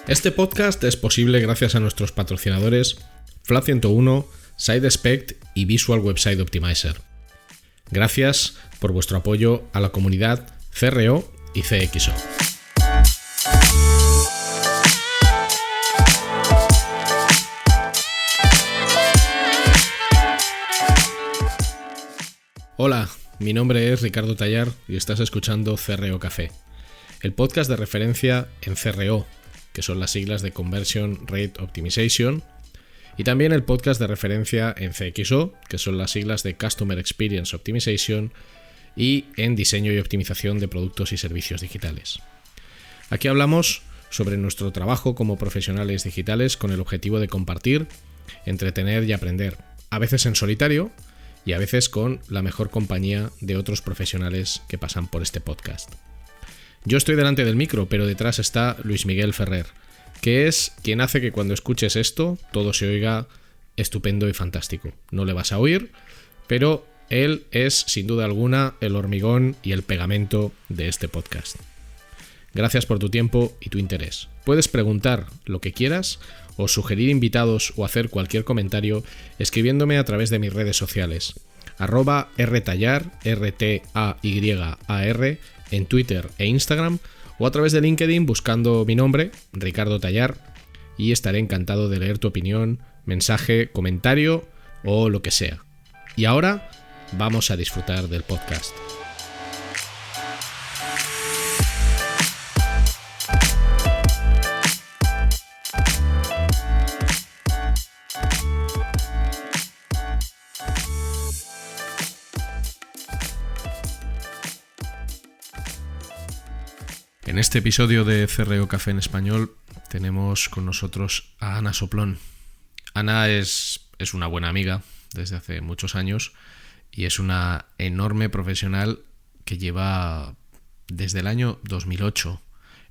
Este podcast es posible gracias a nuestros patrocinadores Flat 101, SideSpect y Visual Website Optimizer. Gracias por vuestro apoyo a la comunidad CRO y CXO. Hola, mi nombre es Ricardo Tallar y estás escuchando CRO Café, el podcast de referencia en CRO, que son las siglas de Conversion Rate Optimization, y también el podcast de referencia en CXO, que son las siglas de Customer Experience Optimization, y en diseño y optimización de productos y servicios digitales. Aquí hablamos sobre nuestro trabajo como profesionales digitales con el objetivo de compartir, entretener y aprender, a veces en solitario y a veces con la mejor compañía de otros profesionales que pasan por este podcast. Yo estoy delante del micro, pero detrás está Luis Miguel Ferrer, que es quien hace que cuando escuches esto todo se oiga estupendo y fantástico. No le vas a oír, pero él es, sin duda alguna, el hormigón y el pegamento de este podcast. Gracias por tu tiempo y tu interés. Puedes preguntar lo que quieras o sugerir invitados o hacer cualquier comentario escribiéndome a través de mis redes sociales, @rtallar, RTAYAR, en Twitter e Instagram, o a través de LinkedIn buscando mi nombre, Ricardo Tallar, y estaré encantado de leer tu opinión, mensaje, comentario o lo que sea. Y ahora vamos a disfrutar del podcast. En este episodio de CRO Café en Español tenemos con nosotros a Ana Soplón. Ana es una buena amiga desde hace muchos años y es una enorme profesional que lleva desde el año 2008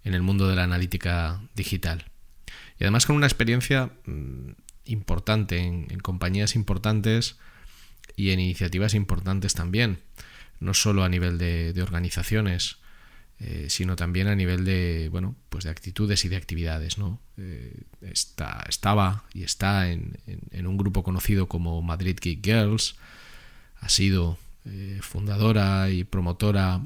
en el mundo de la analítica digital. Y además con una experiencia importante en compañías importantes y en iniciativas importantes también, no solo a nivel de organizaciones, sino también a nivel de actitudes y de actividades, ¿no? Estaba y está en un grupo conocido como Madrid Geek Girls, ha sido fundadora y promotora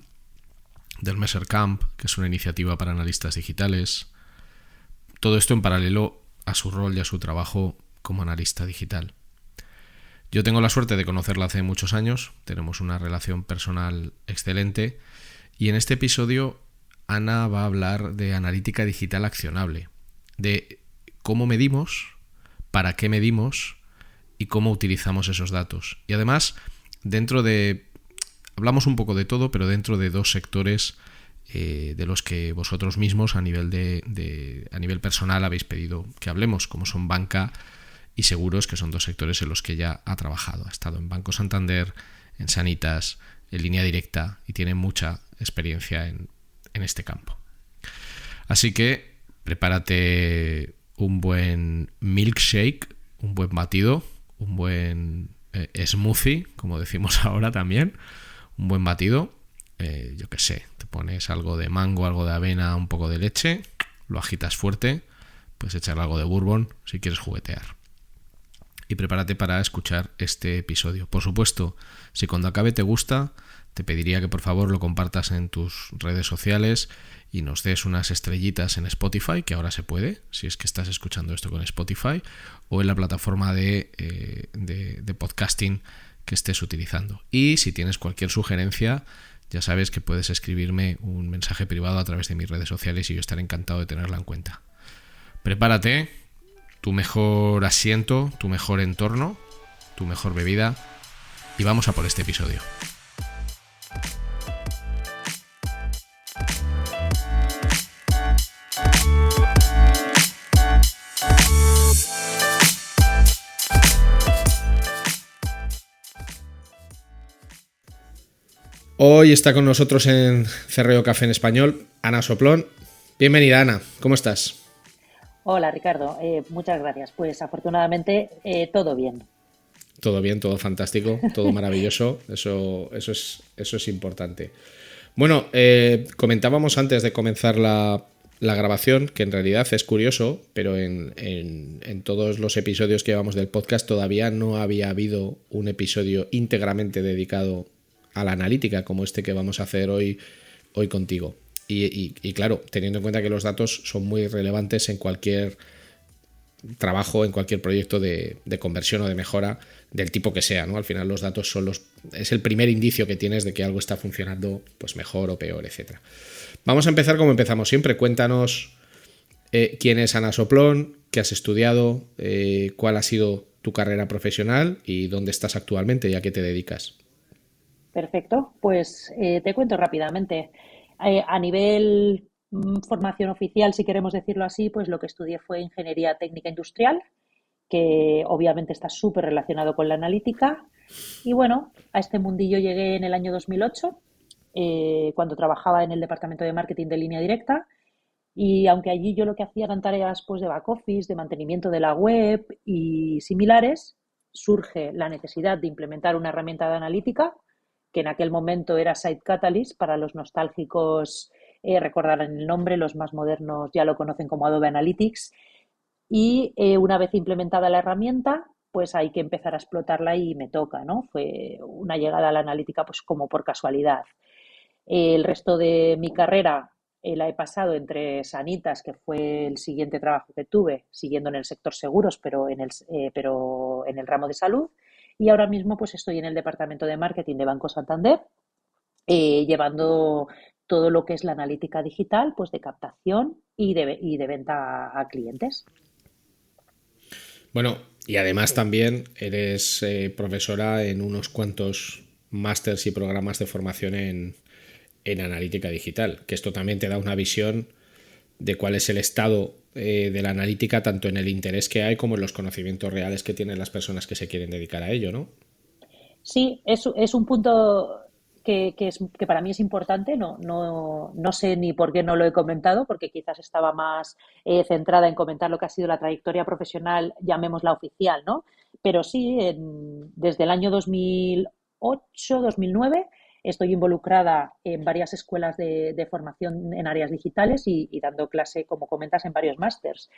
del Messer Camp, que es una iniciativa para analistas digitales. Todo esto en paralelo a su rol y a su trabajo como analista digital. Yo tengo la suerte de conocerla hace muchos años, tenemos una relación personal excelente. Y en este episodio Ana va a hablar de analítica digital accionable, de cómo medimos, para qué medimos y cómo utilizamos esos datos. Y además, hablamos un poco de todo, pero dentro de dos sectores de los que vosotros mismos a nivel personal habéis pedido que hablemos, como son banca y seguros, que son dos sectores en los que ella ha trabajado. Ha estado en Banco Santander, en Sanitas, en Línea Directa y tiene mucha experiencia en este campo. Así que prepárate un buen milkshake, un buen batido, un buen smoothie, como decimos ahora también, un buen batido, yo qué sé, te pones algo de mango, algo de avena, un poco de leche, lo agitas fuerte, puedes echar algo de bourbon si quieres juguetear. Y prepárate para escuchar este episodio. Por supuesto, si cuando acabe te gusta, te pediría que por favor lo compartas en tus redes sociales y nos des unas estrellitas en Spotify, que ahora se puede, si es que estás escuchando esto con Spotify, o en la plataforma de podcasting que estés utilizando. Y si tienes cualquier sugerencia, ya sabes que puedes escribirme un mensaje privado a través de mis redes sociales y yo estaré encantado de tenerla en cuenta. Prepárate tu mejor asiento, tu mejor entorno, tu mejor bebida y vamos a por este episodio. Hoy está con nosotros en CRO Café en Español Ana Soplón. Bienvenida, Ana, ¿cómo estás? Hola, Ricardo, muchas gracias. Pues afortunadamente todo bien. Todo bien, todo fantástico, todo maravilloso, eso es importante. Bueno, comentábamos antes de comenzar la la grabación, que en realidad es curioso, pero en todos los episodios que llevamos del podcast todavía no había habido un episodio íntegramente dedicado a la analítica como este que vamos a hacer hoy contigo. Y claro, teniendo en cuenta que los datos son muy relevantes en cualquier trabajo, en cualquier proyecto de conversión o de mejora del tipo que sea, ¿no? Al final los datos es el primer indicio que tienes de que algo está funcionando pues mejor o peor, etcétera. Vamos a empezar como empezamos siempre. Cuéntanos quién es Ana Soplón, qué has estudiado, cuál ha sido tu carrera profesional y dónde estás actualmente y a qué te dedicas. Perfecto, pues te cuento rápidamente. A nivel formación oficial, si queremos decirlo así, pues lo que estudié fue Ingeniería Técnica Industrial, que obviamente está súper relacionado con la analítica. Y bueno, a este mundillo llegué en el año 2008, cuando trabajaba en el departamento de marketing de Línea Directa. Y aunque allí yo lo que hacía eran tareas pues, de back office, de mantenimiento de la web y similares, surge la necesidad de implementar una herramienta de analítica, que en aquel momento era Site Catalyst. Para los nostálgicos recordarán el nombre, los más modernos ya lo conocen como Adobe Analytics. Y una vez implementada la herramienta, pues hay que empezar a explotarla y me toca, ¿no? Fue una llegada a la analítica pues como por casualidad. El resto de mi carrera la he pasado entre Sanitas, que fue el siguiente trabajo que tuve, siguiendo en el sector seguros, pero en el ramo de salud. Y ahora mismo pues estoy en el departamento de marketing de Banco Santander, llevando todo lo que es la analítica digital, pues de captación y de venta a clientes. Bueno, y además también eres profesora en unos cuantos másters y programas de formación en analítica digital, que esto también te da una visión de cuál es el estado de la analítica, tanto en el interés que hay como en los conocimientos reales que tienen las personas que se quieren dedicar a ello, ¿no? Sí, es un punto que para mí es importante. No sé ni por qué no lo he comentado, porque quizás estaba más centrada en comentar lo que ha sido la trayectoria profesional, llamémosla oficial, ¿no? Pero sí, desde el año 2008, 2009, estoy involucrada en varias escuelas de formación en áreas digitales y dando clase, como comentas, en varios másters.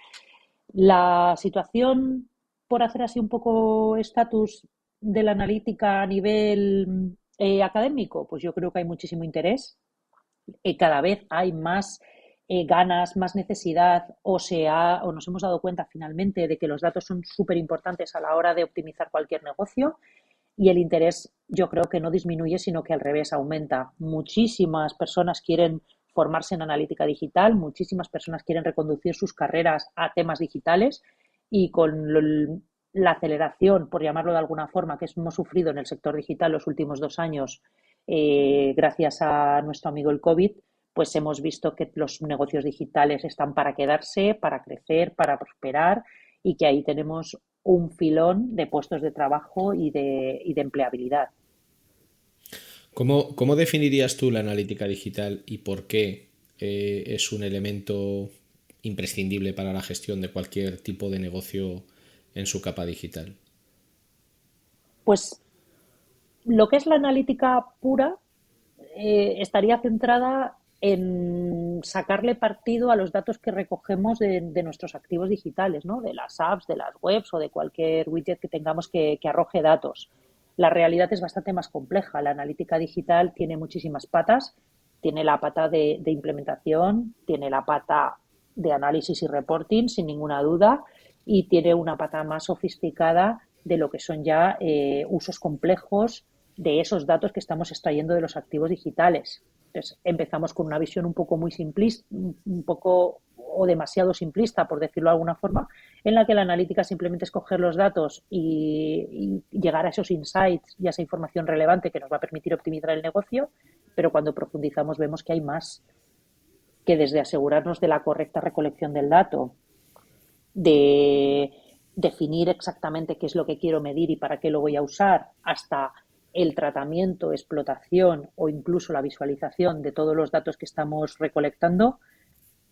La situación, por hacer así un poco estatus de la analítica a nivel académico, pues yo creo que hay muchísimo interés. Cada vez hay más ganas, más necesidad, o nos hemos dado cuenta finalmente de que los datos son súper importantes a la hora de optimizar cualquier negocio, y el interés yo creo que no disminuye, sino que al revés aumenta. Muchísimas personas quieren formarse en analítica digital, muchísimas personas quieren reconducir sus carreras a temas digitales, y con la aceleración, por llamarlo de alguna forma, que hemos sufrido en el sector digital los últimos 2 años, gracias a nuestro amigo el COVID, pues hemos visto que los negocios digitales están para quedarse, para crecer, para prosperar, y que ahí tenemos un filón de puestos de trabajo y de empleabilidad. ¿Cómo definirías tú la analítica digital y por qué es un elemento imprescindible para la gestión de cualquier tipo de negocio en su capa digital? Pues lo que es la analítica pura estaría centrada en sacarle partido a los datos que recogemos de nuestros activos digitales, ¿no? De las apps, de las webs o de cualquier widget que tengamos que arroje datos. La realidad es bastante más compleja. La analítica digital tiene muchísimas patas. Tiene la pata de implementación, tiene la pata de análisis y reporting, sin ninguna duda, y tiene una pata más sofisticada de lo que son ya usos complejos de esos datos que estamos extrayendo de los activos digitales. Entonces, empezamos con una visión un poco muy simplista, un poco o demasiado simplista, por decirlo de alguna forma, en la que la analítica simplemente es coger los datos y llegar a esos insights y a esa información relevante que nos va a permitir optimizar el negocio, pero cuando profundizamos vemos que hay más, que desde asegurarnos de la correcta recolección del dato, de definir exactamente qué es lo que quiero medir y para qué lo voy a usar, hasta el tratamiento, explotación o incluso la visualización de todos los datos que estamos recolectando,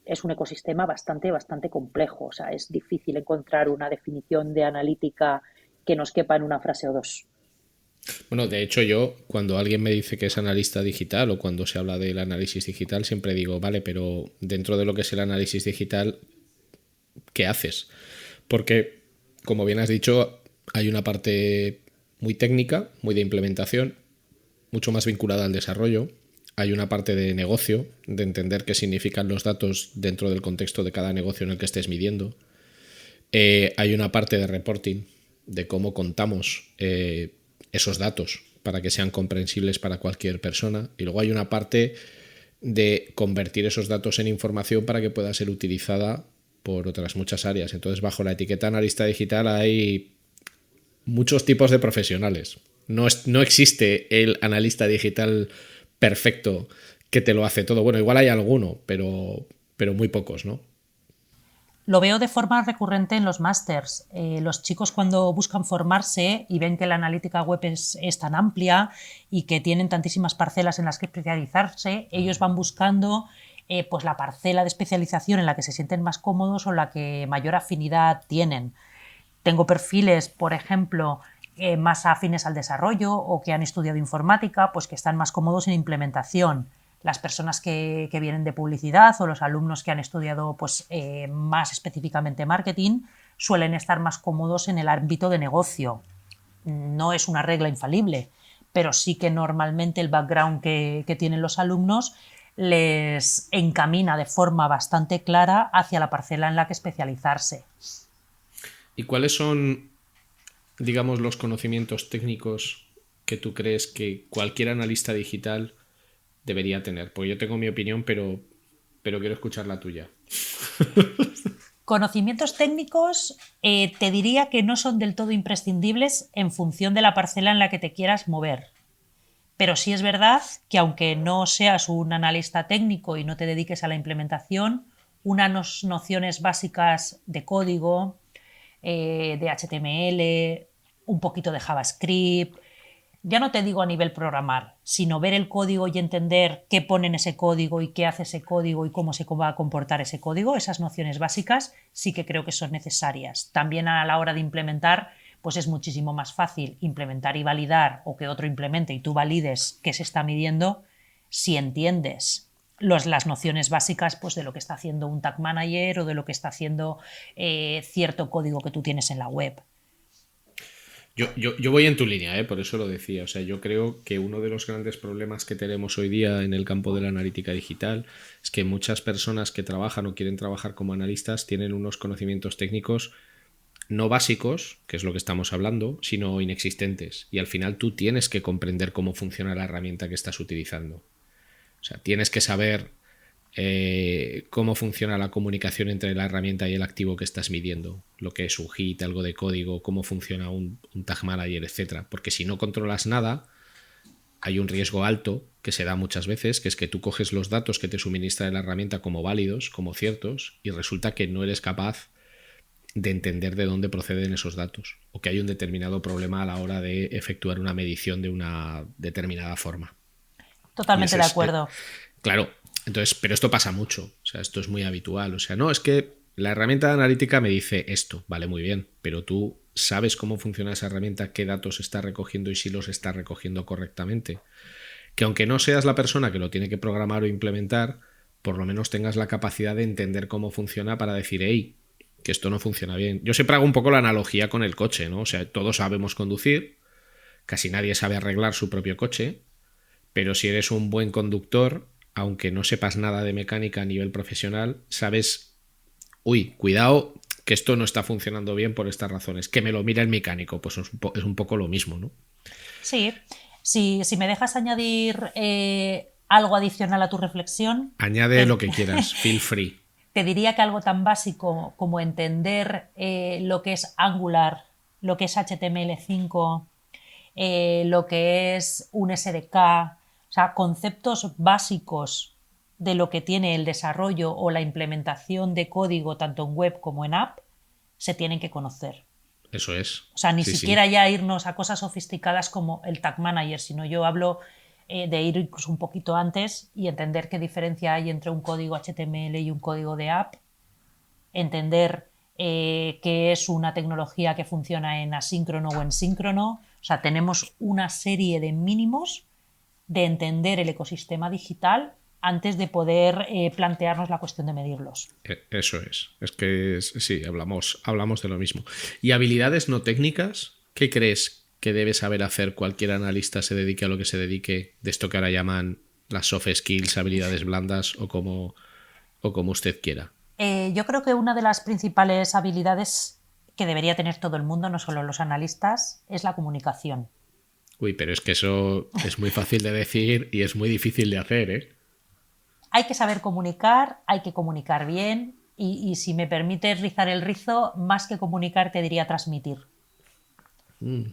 es un ecosistema bastante complejo. O sea, es difícil encontrar una definición de analítica que nos quepa en una frase o dos. Bueno, de hecho yo, cuando alguien me dice que es analista digital o cuando se habla del análisis digital, siempre digo, vale, pero dentro de lo que es el análisis digital, ¿qué haces? Porque, como bien has dicho, hay una parte muy técnica, muy de implementación, mucho más vinculada al desarrollo. Hay una parte de negocio, de entender qué significan los datos dentro del contexto de cada negocio en el que estés midiendo. Hay una parte de reporting, de cómo contamos esos datos para que sean comprensibles para cualquier persona. Y luego hay una parte de convertir esos datos en información para que pueda ser utilizada por otras muchas áreas. Entonces, bajo la etiqueta analista digital hay muchos tipos de profesionales. No existe el analista digital perfecto que te lo hace todo. Bueno, igual hay alguno, pero muy pocos, ¿no? Lo veo de forma recurrente en los másters. Los chicos cuando buscan formarse y ven que la analítica web es tan amplia y que tienen tantísimas parcelas en las que especializarse, ellos van buscando pues la parcela de especialización en la que se sienten más cómodos o la que mayor afinidad tienen. Tengo perfiles, por ejemplo, más afines al desarrollo o que han estudiado informática, pues que están más cómodos en implementación. Las personas que vienen de publicidad o los alumnos que han estudiado pues, más específicamente marketing suelen estar más cómodos en el ámbito de negocio. No es una regla infalible, pero sí que normalmente el background que tienen los alumnos les encamina de forma bastante clara hacia la parcela en la que especializarse. ¿Y cuáles son, digamos, los conocimientos técnicos que tú crees que cualquier analista digital debería tener? Porque yo tengo mi opinión, pero quiero escuchar la tuya. Conocimientos técnicos te diría que no son del todo imprescindibles en función de la parcela en la que te quieras mover. Pero sí es verdad que aunque no seas un analista técnico y no te dediques a la implementación, unas nociones básicas de código, de HTML, un poquito de JavaScript, ya no te digo a nivel programar, sino ver el código y entender qué pone en ese código y qué hace ese código y cómo se va a comportar ese código, esas nociones básicas sí que creo que son necesarias. También a la hora de implementar, pues es muchísimo más fácil implementar y validar o que otro implemente y tú valides qué se está midiendo si entiendes las nociones básicas pues, de lo que está haciendo un tag manager o de lo que está haciendo cierto código que tú tienes en la web. Yo voy en tu línea, por eso lo decía. O sea, yo creo que uno de los grandes problemas que tenemos hoy día en el campo de la analítica digital es que muchas personas que trabajan o quieren trabajar como analistas tienen unos conocimientos técnicos no básicos, que es lo que estamos hablando, sino inexistentes. Y al final tú tienes que comprender cómo funciona la herramienta que estás utilizando. O sea, tienes que saber cómo funciona la comunicación entre la herramienta y el activo que estás midiendo, lo que es un hit, algo de código, cómo funciona un tag manager, etcétera. Porque si no controlas nada, hay un riesgo alto que se da muchas veces, que es que tú coges los datos que te suministra la herramienta como válidos, como ciertos, y resulta que no eres capaz de entender de dónde proceden esos datos o que hay un determinado problema a la hora de efectuar una medición de una determinada forma. Totalmente de acuerdo. Claro, entonces, pero esto pasa mucho, o sea, esto es muy habitual, o sea, no, es que la herramienta analítica me dice esto, vale, muy bien, pero tú sabes cómo funciona esa herramienta, qué datos está recogiendo y si los está recogiendo correctamente. Que aunque no seas la persona que lo tiene que programar o implementar, por lo menos tengas la capacidad de entender cómo funciona para decir, hey, que esto no funciona bien. Yo siempre hago un poco la analogía con el coche, ¿no? O sea, todos sabemos conducir, casi nadie sabe arreglar su propio coche, pero si eres un buen conductor, aunque no sepas nada de mecánica a nivel profesional, sabes, uy, cuidado, que esto no está funcionando bien por estas razones. Que me lo mira el mecánico, pues es un poco lo mismo, ¿no? Sí, si me dejas añadir algo adicional a tu reflexión. Añade lo que quieras, feel free. Te diría que algo tan básico como entender lo que es Angular, lo que es HTML5, lo que es un SDK, o sea, conceptos básicos de lo que tiene el desarrollo o la implementación de código tanto en web como en app, se tienen que conocer. Eso es. O sea, ni siquiera ya irnos a cosas sofisticadas como el Tag Manager, sino yo hablo de ir incluso un poquito antes y entender qué diferencia hay entre un código HTML y un código de app, entender qué es una tecnología que funciona en asíncrono o en síncrono, O sea, tenemos una serie de mínimos de entender el ecosistema digital antes de poder plantearnos la cuestión de medirlos. Eso es. Es que sí, hablamos de lo mismo. ¿Y habilidades no técnicas? ¿Qué crees que debe saber hacer cualquier analista, se dedique a lo que se dedique, de esto que ahora llaman las soft skills, habilidades blandas o como usted quiera? Yo creo que una de las principales habilidades que debería tener todo el mundo, no solo los analistas, es la comunicación. Uy, pero es que eso es muy fácil de decir y es muy difícil de hacer, ¿eh? Hay que saber comunicar, hay que comunicar bien y si me permites rizar el rizo, más que comunicar te diría transmitir.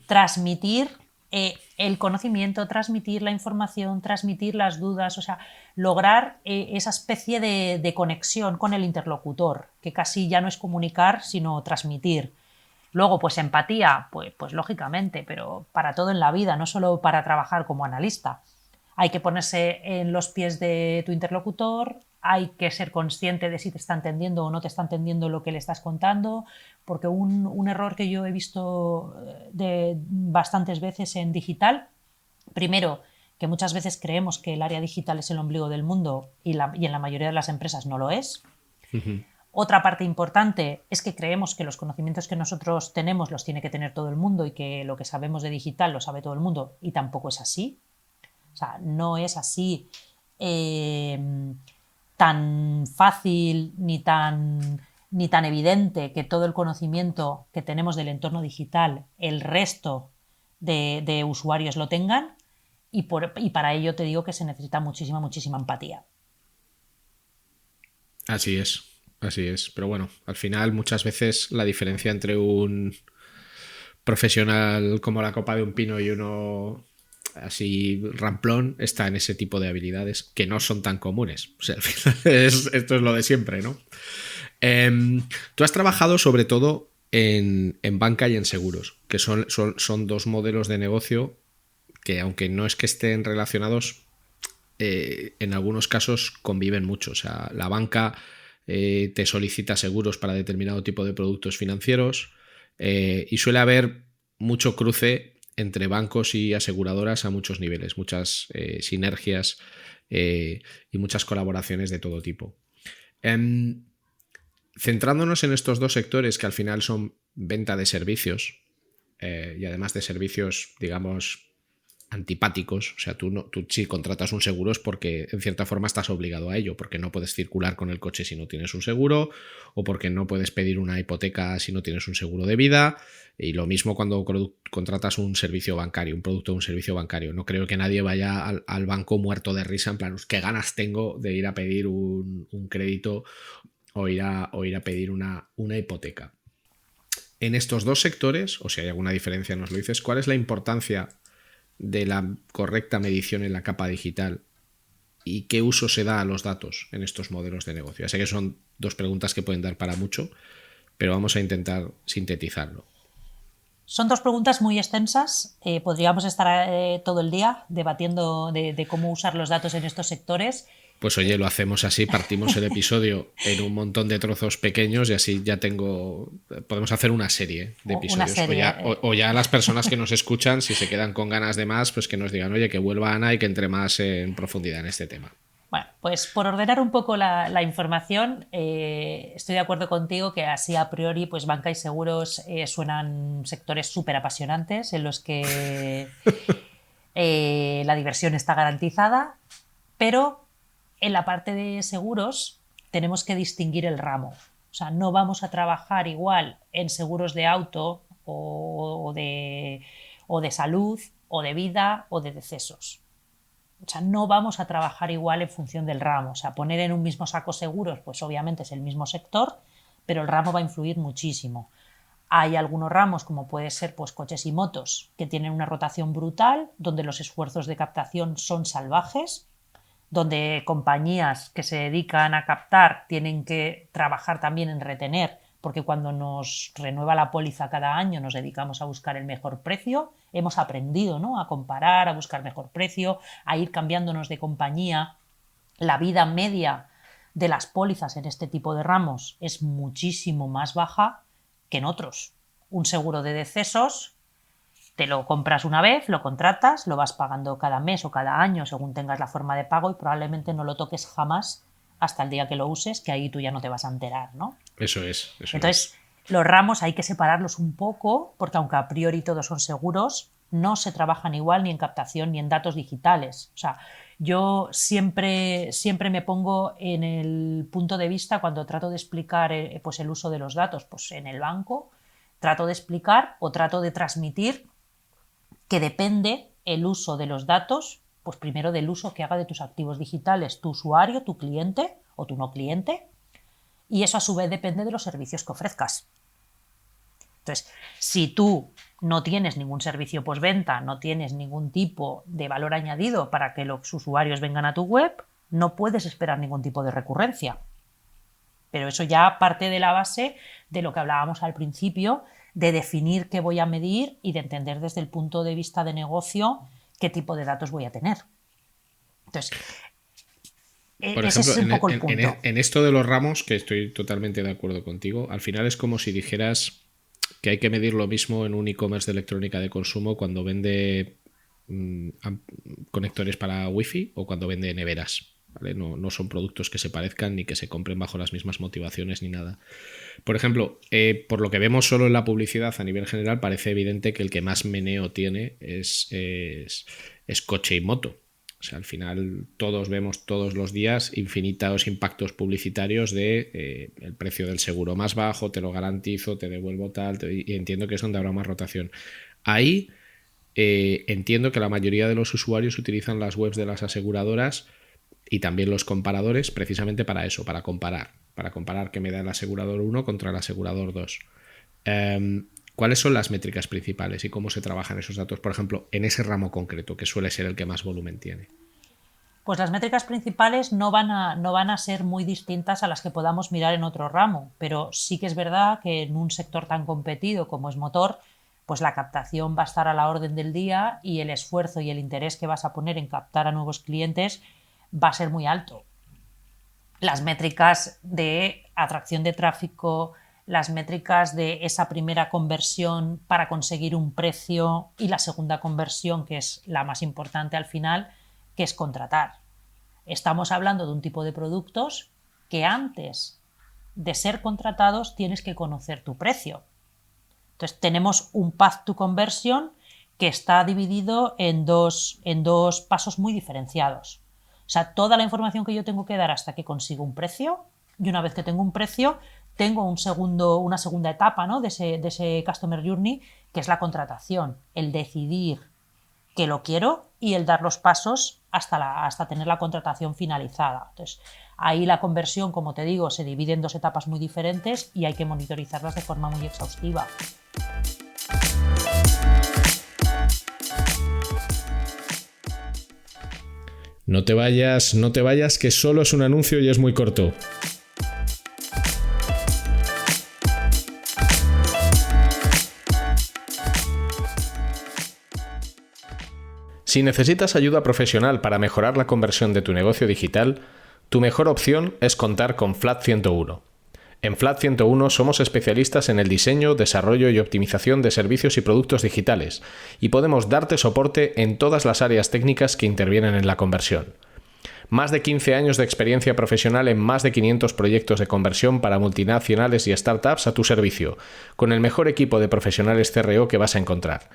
Transmitir el conocimiento, transmitir la información, transmitir las dudas, o sea, lograr esa especie de conexión con el interlocutor, que casi ya no es comunicar, sino transmitir. Luego, pues empatía, pues lógicamente, pero para todo en la vida, no solo para trabajar como analista. Hay que ponerse en los pies de tu interlocutor, hay que ser consciente de si te está entendiendo o no te está entendiendo lo que le estás contando, porque un error que yo he visto bastantes veces en digital, primero, que muchas veces creemos que el área digital es el ombligo del mundo y en la mayoría de las empresas no lo es. Otra parte importante es que creemos que los conocimientos que nosotros tenemos los tiene que tener todo el mundo y que lo que sabemos de digital lo sabe todo el mundo, y tampoco es así. O sea, no es así tan fácil ni tan evidente que todo el conocimiento que tenemos del entorno digital el resto de usuarios lo tengan, y para ello te digo que se necesita muchísima empatía. Así es. Pero bueno, al final muchas veces la diferencia entre un profesional como la copa de un pino y uno así ramplón está en ese tipo de habilidades que no son tan comunes. O sea, al final esto es lo de siempre, ¿no? Tú has trabajado sobre todo en banca y en seguros, que son dos modelos de negocio que, aunque no es que estén relacionados, en algunos casos conviven mucho. O sea, la banca te solicita seguros para determinado tipo de productos financieros, y suele haber mucho cruce entre bancos y aseguradoras a muchos niveles, muchas sinergias y muchas colaboraciones de todo tipo. Centrándonos en estos dos sectores que al final son venta de servicios, y además de servicios, digamos, antipáticos. O sea, tú si contratas un seguro es porque en cierta forma estás obligado a ello, porque no puedes circular con el coche si no tienes un seguro, o porque no puedes pedir una hipoteca si no tienes un seguro de vida. Y lo mismo cuando contratas un servicio bancario, un producto de un servicio bancario. No creo que nadie vaya al banco muerto de risa en plan, ¿qué ganas tengo de ir a pedir un crédito o ir a pedir una hipoteca? En estos dos sectores, o si hay alguna diferencia nos lo dices, ¿cuál es la importancia de la correcta medición en la capa digital y qué uso se da a los datos en estos modelos de negocio? Ya sé que son dos preguntas que pueden dar para mucho, pero vamos a intentar sintetizarlo. Son dos preguntas muy extensas. Podríamos estar todo el día debatiendo de cómo usar los datos en estos sectores. Pues oye, lo hacemos así, partimos el episodio en un montón de trozos pequeños y así ya podemos hacer una serie de episodios. Una serie, o ya las personas que nos escuchan, si se quedan con ganas de más, pues que nos digan, oye, que vuelva Ana y que entre más en profundidad en este tema. Bueno, pues por ordenar un poco la información, estoy de acuerdo contigo que así a priori pues banca y seguros suenan sectores súper apasionantes en los que la diversión está garantizada, pero en la parte de seguros tenemos que distinguir el ramo. O sea, no vamos a trabajar igual en seguros de auto o de salud o de vida o de decesos. O sea, no vamos a trabajar igual en función del ramo. O sea, poner en un mismo saco seguros, pues obviamente es el mismo sector, pero el ramo va a influir muchísimo. Hay algunos ramos, como puede ser pues coches y motos, que tienen una rotación brutal, donde los esfuerzos de captación son salvajes, donde compañías que se dedican a captar tienen que trabajar también en retener, porque cuando nos renueva la póliza cada año nos dedicamos a buscar el mejor precio. Hemos aprendido, ¿no?, a comparar, a buscar mejor precio, a ir cambiándonos de compañía. La vida media de las pólizas en este tipo de ramos es muchísimo más baja que en otros. Un seguro de decesos Te lo compras una vez, lo contratas, lo vas pagando cada mes o cada año según tengas la forma de pago y probablemente no lo toques jamás hasta el día que lo uses, que ahí tú ya no te vas a enterar, ¿no? Eso es, eso es. Entonces, los ramos hay que separarlos un poco porque aunque a priori todos son seguros, no se trabajan igual ni en captación ni en datos digitales. O sea, yo siempre me pongo en el punto de vista cuando trato de explicar pues el uso de los datos pues en el banco, trato de explicar o trato de transmitir que depende el uso de los datos, pues primero del uso que haga de tus activos digitales tu usuario, tu cliente o tu no cliente, y eso a su vez depende de los servicios que ofrezcas. Entonces, si tú no tienes ningún servicio postventa, no tienes ningún tipo de valor añadido para que los usuarios vengan a tu web, no puedes esperar ningún tipo de recurrencia. Pero eso ya parte de la base de lo que hablábamos al principio, de definir qué voy a medir y de entender desde el punto de vista de negocio qué tipo de datos voy a tener. Entonces, Por ese ejemplo, es un poco el punto. en esto de los ramos, que estoy totalmente de acuerdo contigo, al final es como si dijeras que hay que medir lo mismo en un e-commerce de electrónica de consumo cuando vende conectores para wifi o cuando vende neveras. ¿Vale? No son productos que se parezcan ni que se compren bajo las mismas motivaciones ni nada. Por ejemplo, por lo que vemos solo en la publicidad a nivel general, parece evidente que el que más meneo tiene es coche y moto. O sea, al final todos vemos todos los días infinitos impactos publicitarios de el precio del seguro más bajo, te lo garantizo, te devuelvo tal, y entiendo que es donde habrá más rotación. Ahí entiendo que la mayoría de los usuarios utilizan las webs de las aseguradoras y también los comparadores precisamente para eso, para comparar qué me da el asegurador 1 contra el asegurador 2. ¿Cuáles son las métricas principales y cómo se trabajan esos datos, por ejemplo, en ese ramo concreto, que suele ser el que más volumen tiene? Pues las métricas principales no van a ser muy distintas a las que podamos mirar en otro ramo, pero sí que es verdad que en un sector tan competido como es motor, pues la captación va a estar a la orden del día y el esfuerzo y el interés que vas a poner en captar a nuevos clientes va a ser muy alto. Las métricas de atracción de tráfico, las métricas de esa primera conversión para conseguir un precio y la segunda conversión, que es la más importante al final, que es contratar. Estamos hablando de un tipo de productos que antes de ser contratados tienes que conocer tu precio. Entonces tenemos un path to conversion que está dividido en dos pasos muy diferenciados. O sea, toda la información que yo tengo que dar hasta que consigo un precio, y una vez que tengo un precio, tengo una segunda etapa, ¿no?, de ese Customer Journey, que es la contratación, el decidir que lo quiero y el dar los pasos hasta tener la contratación finalizada. Entonces, ahí la conversión, como te digo, se divide en dos etapas muy diferentes y hay que monitorizarlas de forma muy exhaustiva. No te vayas, que solo es un anuncio y es muy corto. Si necesitas ayuda profesional para mejorar la conversión de tu negocio digital, tu mejor opción es contar con Flat 101. En Flat 101 somos especialistas en el diseño, desarrollo y optimización de servicios y productos digitales y podemos darte soporte en todas las áreas técnicas que intervienen en la conversión. Más de 15 años de experiencia profesional en más de 500 proyectos de conversión para multinacionales y startups a tu servicio, con el mejor equipo de profesionales CRO que vas a encontrar.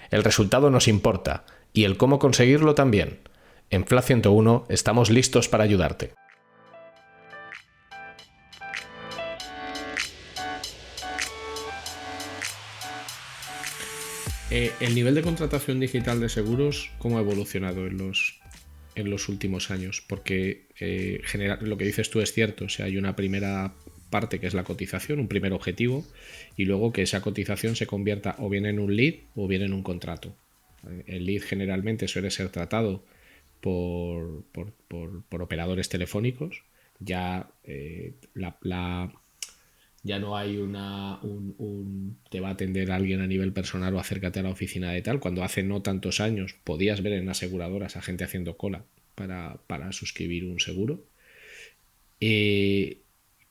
El resultado nos importa y el cómo conseguirlo también. En Flat 101 estamos listos para ayudarte. El nivel de contratación digital de seguros, ¿cómo ha evolucionado en los últimos años? Porque lo que dices tú es cierto, o sea, hay una primera parte que es la cotización, un primer objetivo, y luego que esa cotización se convierta o bien en un lead o bien en un contrato. El lead generalmente suele ser tratado por operadores telefónicos. Ya ya no hay te va a atender alguien a nivel personal o acércate a la oficina de tal. Cuando hace no tantos años podías ver en aseguradoras a gente haciendo cola para suscribir un seguro.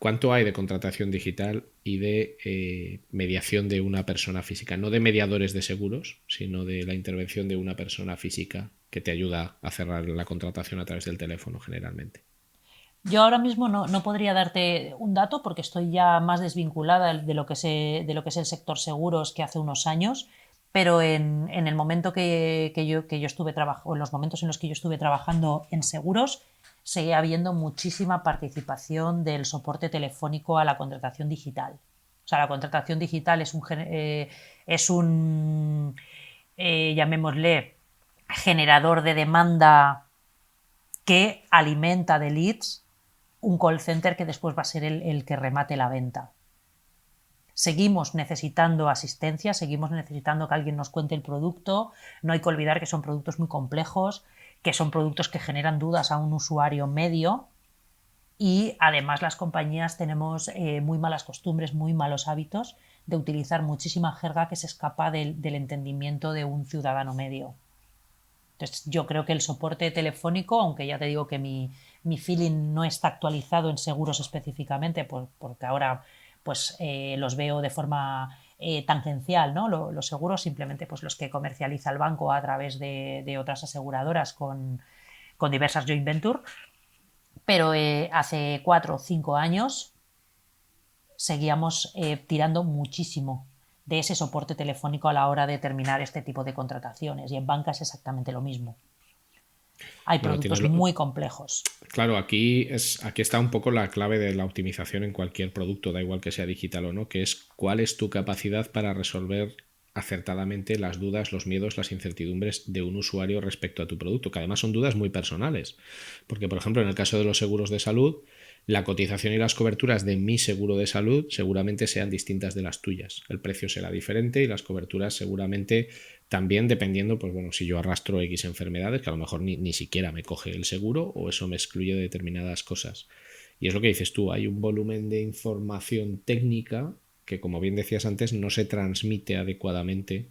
¿cuánto hay de contratación digital y de mediación de una persona física? No de mediadores de seguros, sino de la intervención de una persona física que te ayuda a cerrar la contratación a través del teléfono generalmente. Yo ahora mismo no podría darte un dato porque estoy ya más desvinculada de lo que es el sector seguros que hace unos años, pero en el momento que yo estuve trabajando, en los momentos en los que yo estuve trabajando en seguros, seguía habiendo muchísima participación del soporte telefónico a la contratación digital. O sea, la contratación digital es un llamémosle, generador de demanda que alimenta de leads un call center que después va a ser el que remate la venta. Seguimos necesitando asistencia, seguimos necesitando que alguien nos cuente el producto. No hay que olvidar que son productos muy complejos, que son productos que generan dudas a un usuario medio, y además las compañías tenemos muy malas costumbres, muy malos hábitos de utilizar muchísima jerga que se escapa del entendimiento de un ciudadano medio. Entonces, yo creo que el soporte telefónico, aunque ya te digo que mi feeling no está actualizado en seguros específicamente, porque ahora pues los veo de forma tangencial, ¿no? Los seguros simplemente pues los que comercializa el banco a través de otras aseguradoras con diversas joint venture, pero hace 4 o 5 años seguíamos tirando muchísimo de ese soporte telefónico a la hora de terminar este tipo de contrataciones, y en banca es exactamente lo mismo. Hay Bueno, productos muy complejos. Claro, aquí está un poco la clave de la optimización en cualquier producto, da igual que sea digital o no, que es cuál es tu capacidad para resolver acertadamente las dudas, los miedos, las incertidumbres de un usuario respecto a tu producto, que además son dudas muy personales. Porque, por ejemplo, en el caso de los seguros de salud, la cotización y las coberturas de mi seguro de salud seguramente sean distintas de las tuyas. El precio será diferente y las coberturas seguramente también, dependiendo, pues bueno, si yo arrastro X enfermedades, que a lo mejor ni siquiera me coge el seguro, o eso me excluye de determinadas cosas. Y es lo que dices tú, hay un volumen de información técnica que, como bien decías antes, no se transmite adecuadamente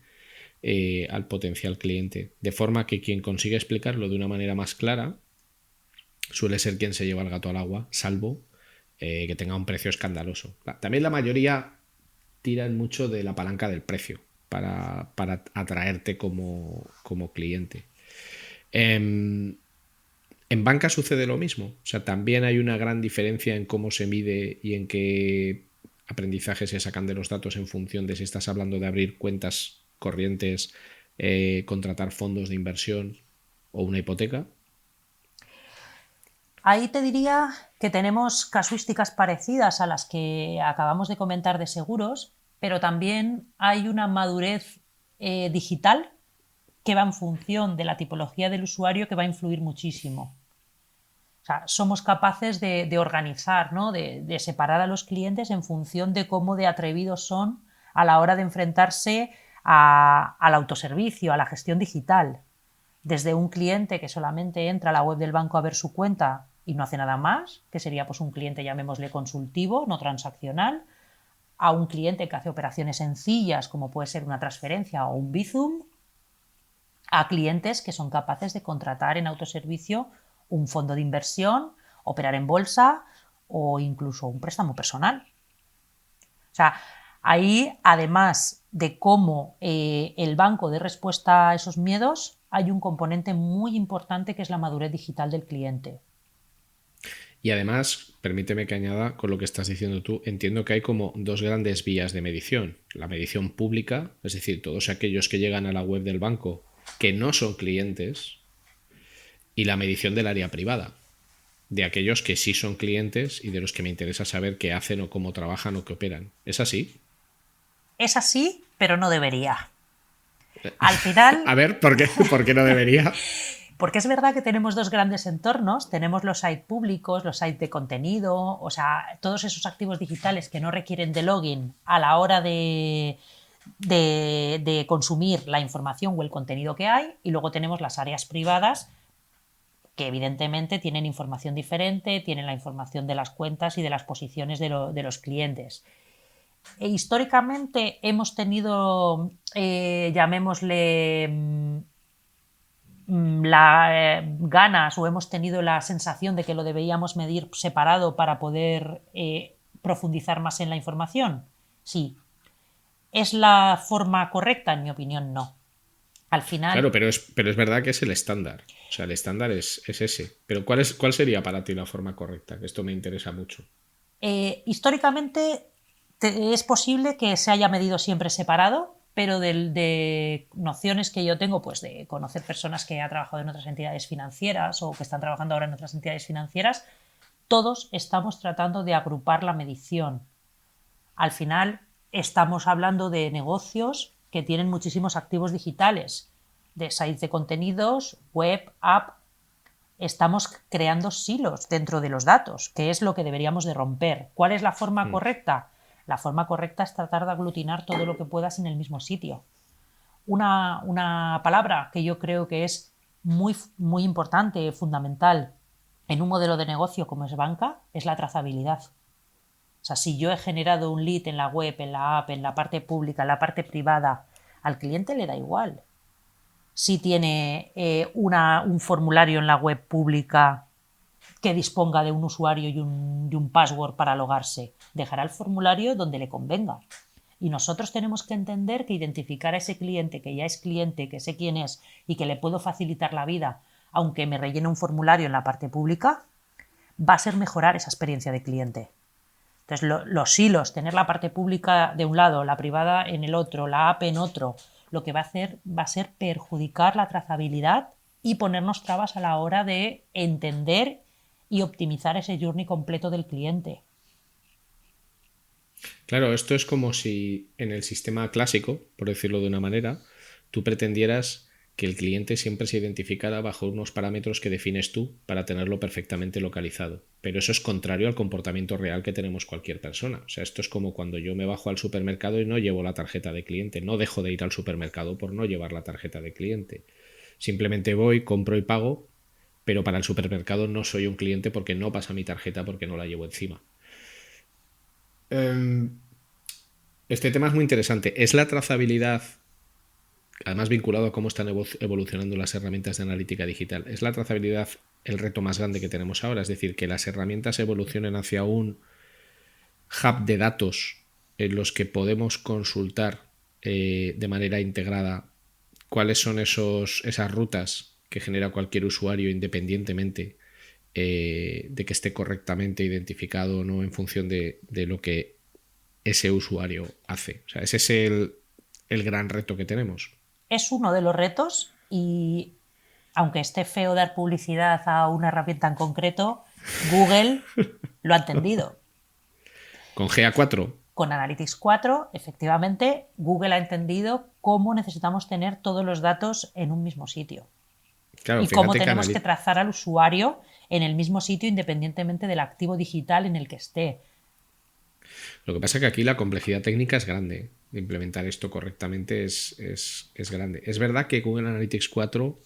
al potencial cliente. De forma que quien consigue explicarlo de una manera más clara suele ser quien se lleva el gato al agua, salvo que tenga un precio escandaloso. También la mayoría tiran mucho de la palanca del precio para atraerte como cliente. En banca sucede lo mismo. O sea, también hay una gran diferencia en cómo se mide y en qué aprendizaje se sacan de los datos en función de si estás hablando de abrir cuentas corrientes, contratar fondos de inversión o una hipoteca. Ahí te diría que tenemos casuísticas parecidas a las que acabamos de comentar de seguros, pero también hay una madurez digital que va en función de la tipología del usuario, que va a influir muchísimo. O sea, somos capaces de organizar, ¿no? de separar a los clientes en función de cómo de atrevidos son a la hora de enfrentarse al autoservicio, a la gestión digital. Desde un cliente que solamente entra a la web del banco a ver su cuenta y no hace nada más, que sería pues un cliente, llamémosle consultivo, no transaccional, a un cliente que hace operaciones sencillas como puede ser una transferencia o un Bizum, a clientes que son capaces de contratar en autoservicio un fondo de inversión, operar en bolsa o incluso un préstamo personal. O sea, ahí, además de cómo el banco dé respuesta a esos miedos, hay un componente muy importante que es la madurez digital del cliente. Y además, permíteme que añada con lo que estás diciendo tú, entiendo que hay como dos grandes vías de medición. La medición pública, es decir, todos aquellos que llegan a la web del banco que no son clientes, y la medición del área privada, de aquellos que sí son clientes y de los que me interesa saber qué hacen o cómo trabajan o qué operan. ¿Es así? Es así, pero no debería. Al final... A ver, ¿por qué no debería? Porque es verdad que tenemos dos grandes entornos, tenemos los sites públicos, los sites de contenido, o sea, todos esos activos digitales que no requieren de login a la hora de consumir la información o el contenido que hay, y luego tenemos las áreas privadas que evidentemente tienen información diferente, tienen la información de las cuentas y de las posiciones de los clientes. Históricamente hemos tenido, llamémosle, ganas, o hemos tenido la sensación de que lo deberíamos medir separado para poder profundizar más en la información? Sí. ¿Es la forma correcta? En mi opinión, no. Al final... Claro, pero es verdad que es el estándar. O sea, el estándar es ese. Pero ¿cuál sería para ti la forma correcta? Que esto me interesa mucho. Históricamente es posible que se haya medido siempre separado, pero de nociones que yo tengo, pues de conocer personas que han trabajado en otras entidades financieras o que están trabajando ahora en otras entidades financieras, todos estamos tratando de agrupar la medición. Al final estamos hablando de negocios que tienen muchísimos activos digitales, de sites de contenidos, web, app. Estamos creando silos dentro de los datos, que es lo que deberíamos de romper. ¿Cuál es la forma correcta? La forma correcta es tratar de aglutinar todo lo que puedas en el mismo sitio. Una palabra que yo creo que es muy, muy importante, fundamental en un modelo de negocio como es banca, es la trazabilidad. O sea, si yo he generado un lead en la web, en la app, en la parte pública, en la parte privada, al cliente le da igual si tiene un formulario en la web pública que disponga de un usuario y un password para logarse. Dejará el formulario donde le convenga. Y nosotros tenemos que entender que identificar a ese cliente, que ya es cliente, que sé quién es y que le puedo facilitar la vida, aunque me rellene un formulario en la parte pública, va a ser mejorar esa experiencia de cliente. Entonces, los hilos, tener la parte pública de un lado, la privada en el otro, la app en otro, lo que va a hacer va a ser perjudicar la trazabilidad y ponernos trabas a la hora de entender y optimizar ese journey completo del cliente. Claro, esto es como si en el sistema clásico, por decirlo de una manera, tú pretendieras que el cliente siempre se identificara bajo unos parámetros que defines tú para tenerlo perfectamente localizado. Pero eso es contrario al comportamiento real que tenemos cualquier persona. O sea, esto es como cuando yo me bajo al supermercado y no llevo la tarjeta de cliente. No dejo de ir al supermercado por no llevar la tarjeta de cliente. Simplemente voy, compro y pago, pero para el supermercado no soy un cliente porque no pasa mi tarjeta porque no la llevo encima. Este tema es muy interesante. ¿Es la trazabilidad, además vinculado a cómo están evolucionando las herramientas de analítica digital, es la trazabilidad el reto más grande que tenemos ahora? Es decir, que las herramientas evolucionen hacia un hub de datos en los que podemos consultar de manera integrada cuáles son esas rutas que genera cualquier usuario independientemente de que esté correctamente identificado o no en función de lo que ese usuario hace. O sea, ese es el gran reto que tenemos. Es uno de los retos y aunque esté feo dar publicidad a una herramienta en concreto, Google lo ha entendido. Con GA4. Con Analytics 4, efectivamente, Google ha entendido cómo necesitamos tener todos los datos en un mismo sitio. Claro, y cómo tenemos que trazar al usuario en el mismo sitio independientemente del activo digital en el que esté. Lo que pasa es que aquí la complejidad técnica es grande. De implementar esto correctamente es grande. Es verdad que Google Analytics 4,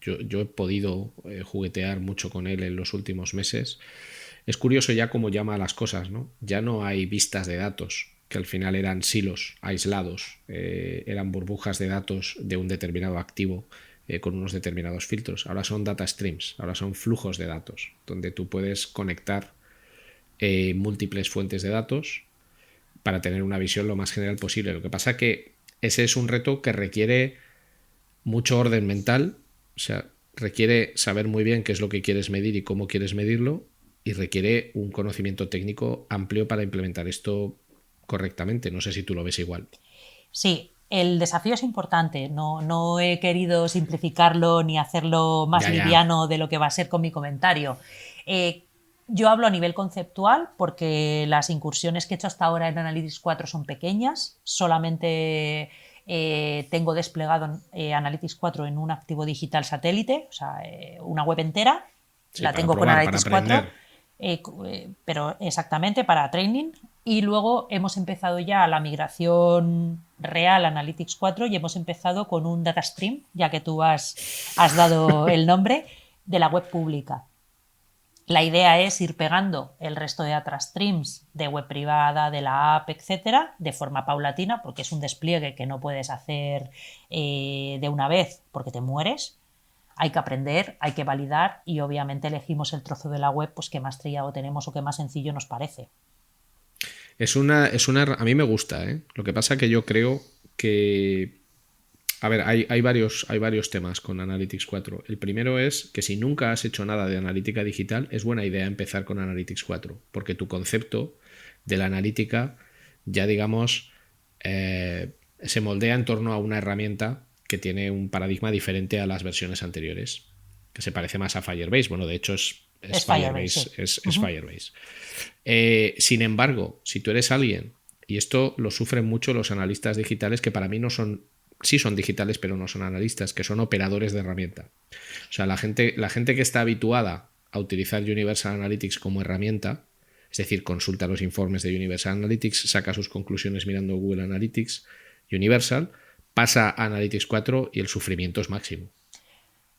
yo he podido juguetear mucho con él en los últimos meses. Es curioso ya cómo llama a las cosas, ¿no? Ya no hay vistas de datos, que al final eran silos aislados, eran burbujas de datos de un determinado activo con unos determinados filtros. Ahora son data streams, ahora son flujos de datos, donde tú puedes conectar múltiples fuentes de datos para tener una visión lo más general posible. Lo que pasa que ese es un reto que requiere mucho orden mental, o sea, requiere saber muy bien qué es lo que quieres medir y cómo quieres medirlo, y requiere un conocimiento técnico amplio para implementar esto correctamente. No sé si tú lo ves igual. Sí, el desafío es importante. No he querido simplificarlo ni hacerlo más liviano de lo que va a ser con mi comentario. Yo hablo a nivel conceptual porque las incursiones que he hecho hasta ahora en Analytics 4 son pequeñas. Solamente tengo desplegado Analytics 4 en un activo digital satélite, o sea, una web entera. Sí, la tengo probar, con Analytics 4, pero exactamente para training. Y luego hemos empezado ya la migración real a Analytics 4 y hemos empezado con un data stream, ya que tú has dado el nombre, de la web pública. La idea es ir pegando el resto de data streams de web privada, de la app, etcétera, de forma paulatina, porque es un despliegue que no puedes hacer de una vez porque te mueres. Hay que aprender, hay que validar y obviamente elegimos el trozo de la web pues que más trillado tenemos o que más sencillo nos parece. A mí me gusta, ¿eh? Lo que pasa que yo creo que... A ver, hay varios temas con Analytics 4. El primero es que si nunca has hecho nada de analítica digital, es buena idea empezar con Analytics 4, porque tu concepto de la analítica ya, digamos, se moldea en torno a una herramienta que tiene un paradigma diferente a las versiones anteriores, que se parece más a Firebase. Bueno, de hecho es Firebase, sí. es Firebase. Sin embargo, si tú eres alguien, y esto lo sufren mucho los analistas digitales, que para mí no son, sí son digitales, pero no son analistas, que son operadores de herramienta. O sea, la gente que está habituada a utilizar Universal Analytics como herramienta, es decir, consulta los informes de Universal Analytics, saca sus conclusiones mirando Google Analytics Universal, pasa a Analytics 4 y el sufrimiento es máximo.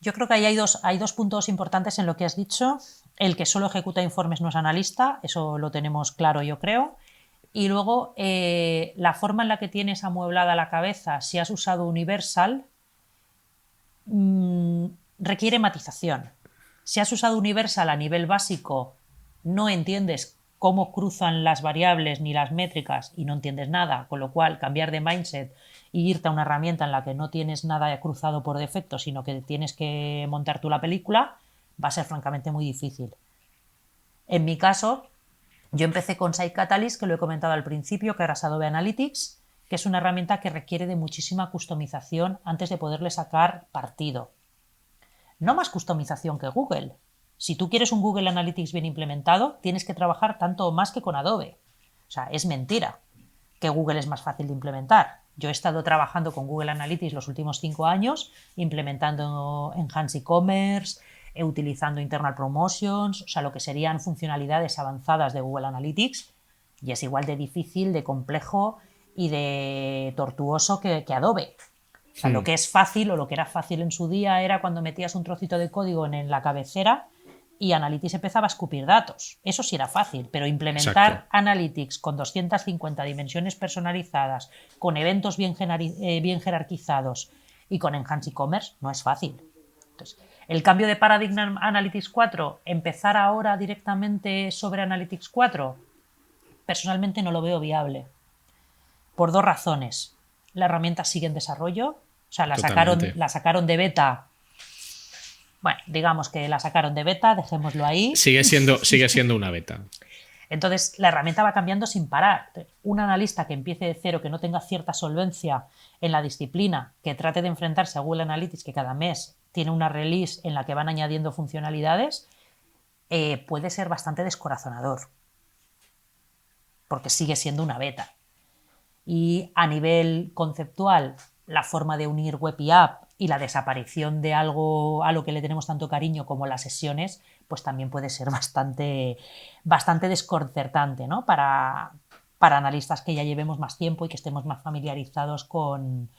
Yo creo que ahí hay dos puntos importantes en lo que has dicho. El que solo ejecuta informes no es analista, eso lo tenemos claro, yo creo. Y luego, la forma en la que tienes amueblada la cabeza, si has usado Universal, requiere matización. Si has usado Universal a nivel básico, no entiendes cómo cruzan las variables ni las métricas y no entiendes nada, con lo cual cambiar de mindset y irte a una herramienta en la que no tienes nada cruzado por defecto, sino que tienes que montar tú la película, va a ser francamente muy difícil. En mi caso, yo empecé con Site Catalyst, que lo he comentado al principio, que era Adobe Analytics, que es una herramienta que requiere de muchísima customización antes de poderle sacar partido. No más customización que Google. Si tú quieres un Google Analytics bien implementado, tienes que trabajar tanto o más que con Adobe. O sea, es mentira que Google es más fácil de implementar. Yo he estado trabajando con Google Analytics los últimos 5 años, implementando Enhanced E-Commerce, utilizando Internal Promotions, o sea, lo que serían funcionalidades avanzadas de Google Analytics, y es igual de difícil, de complejo y de tortuoso que Adobe. O sea, lo que es fácil o lo que era fácil en su día era cuando metías un trocito de código en la cabecera y Analytics empezaba a escupir datos. Eso sí era fácil, pero implementar Exacto. Analytics con 250 dimensiones personalizadas, con eventos bien jerarquizados y con Enhanced E-Commerce no es fácil. Entonces, el cambio de paradigma en Analytics 4, empezar ahora directamente sobre Analytics 4, personalmente no lo veo viable. Por dos razones. La herramienta sigue en desarrollo, o sea, la sacaron de beta. Bueno, digamos que la sacaron de beta, dejémoslo ahí. Sigue siendo una beta. Entonces, la herramienta va cambiando sin parar. Un analista que empiece de cero, que no tenga cierta solvencia en la disciplina, que trate de enfrentarse a Google Analytics, que cada mes tiene una release en la que van añadiendo funcionalidades, puede ser bastante descorazonador, porque sigue siendo una beta. Y a nivel conceptual, la forma de unir web y app y la desaparición de algo a lo que le tenemos tanto cariño como las sesiones, pues también puede ser bastante desconcertante, ¿no? Para analistas que ya llevemos más tiempo y que estemos más familiarizados con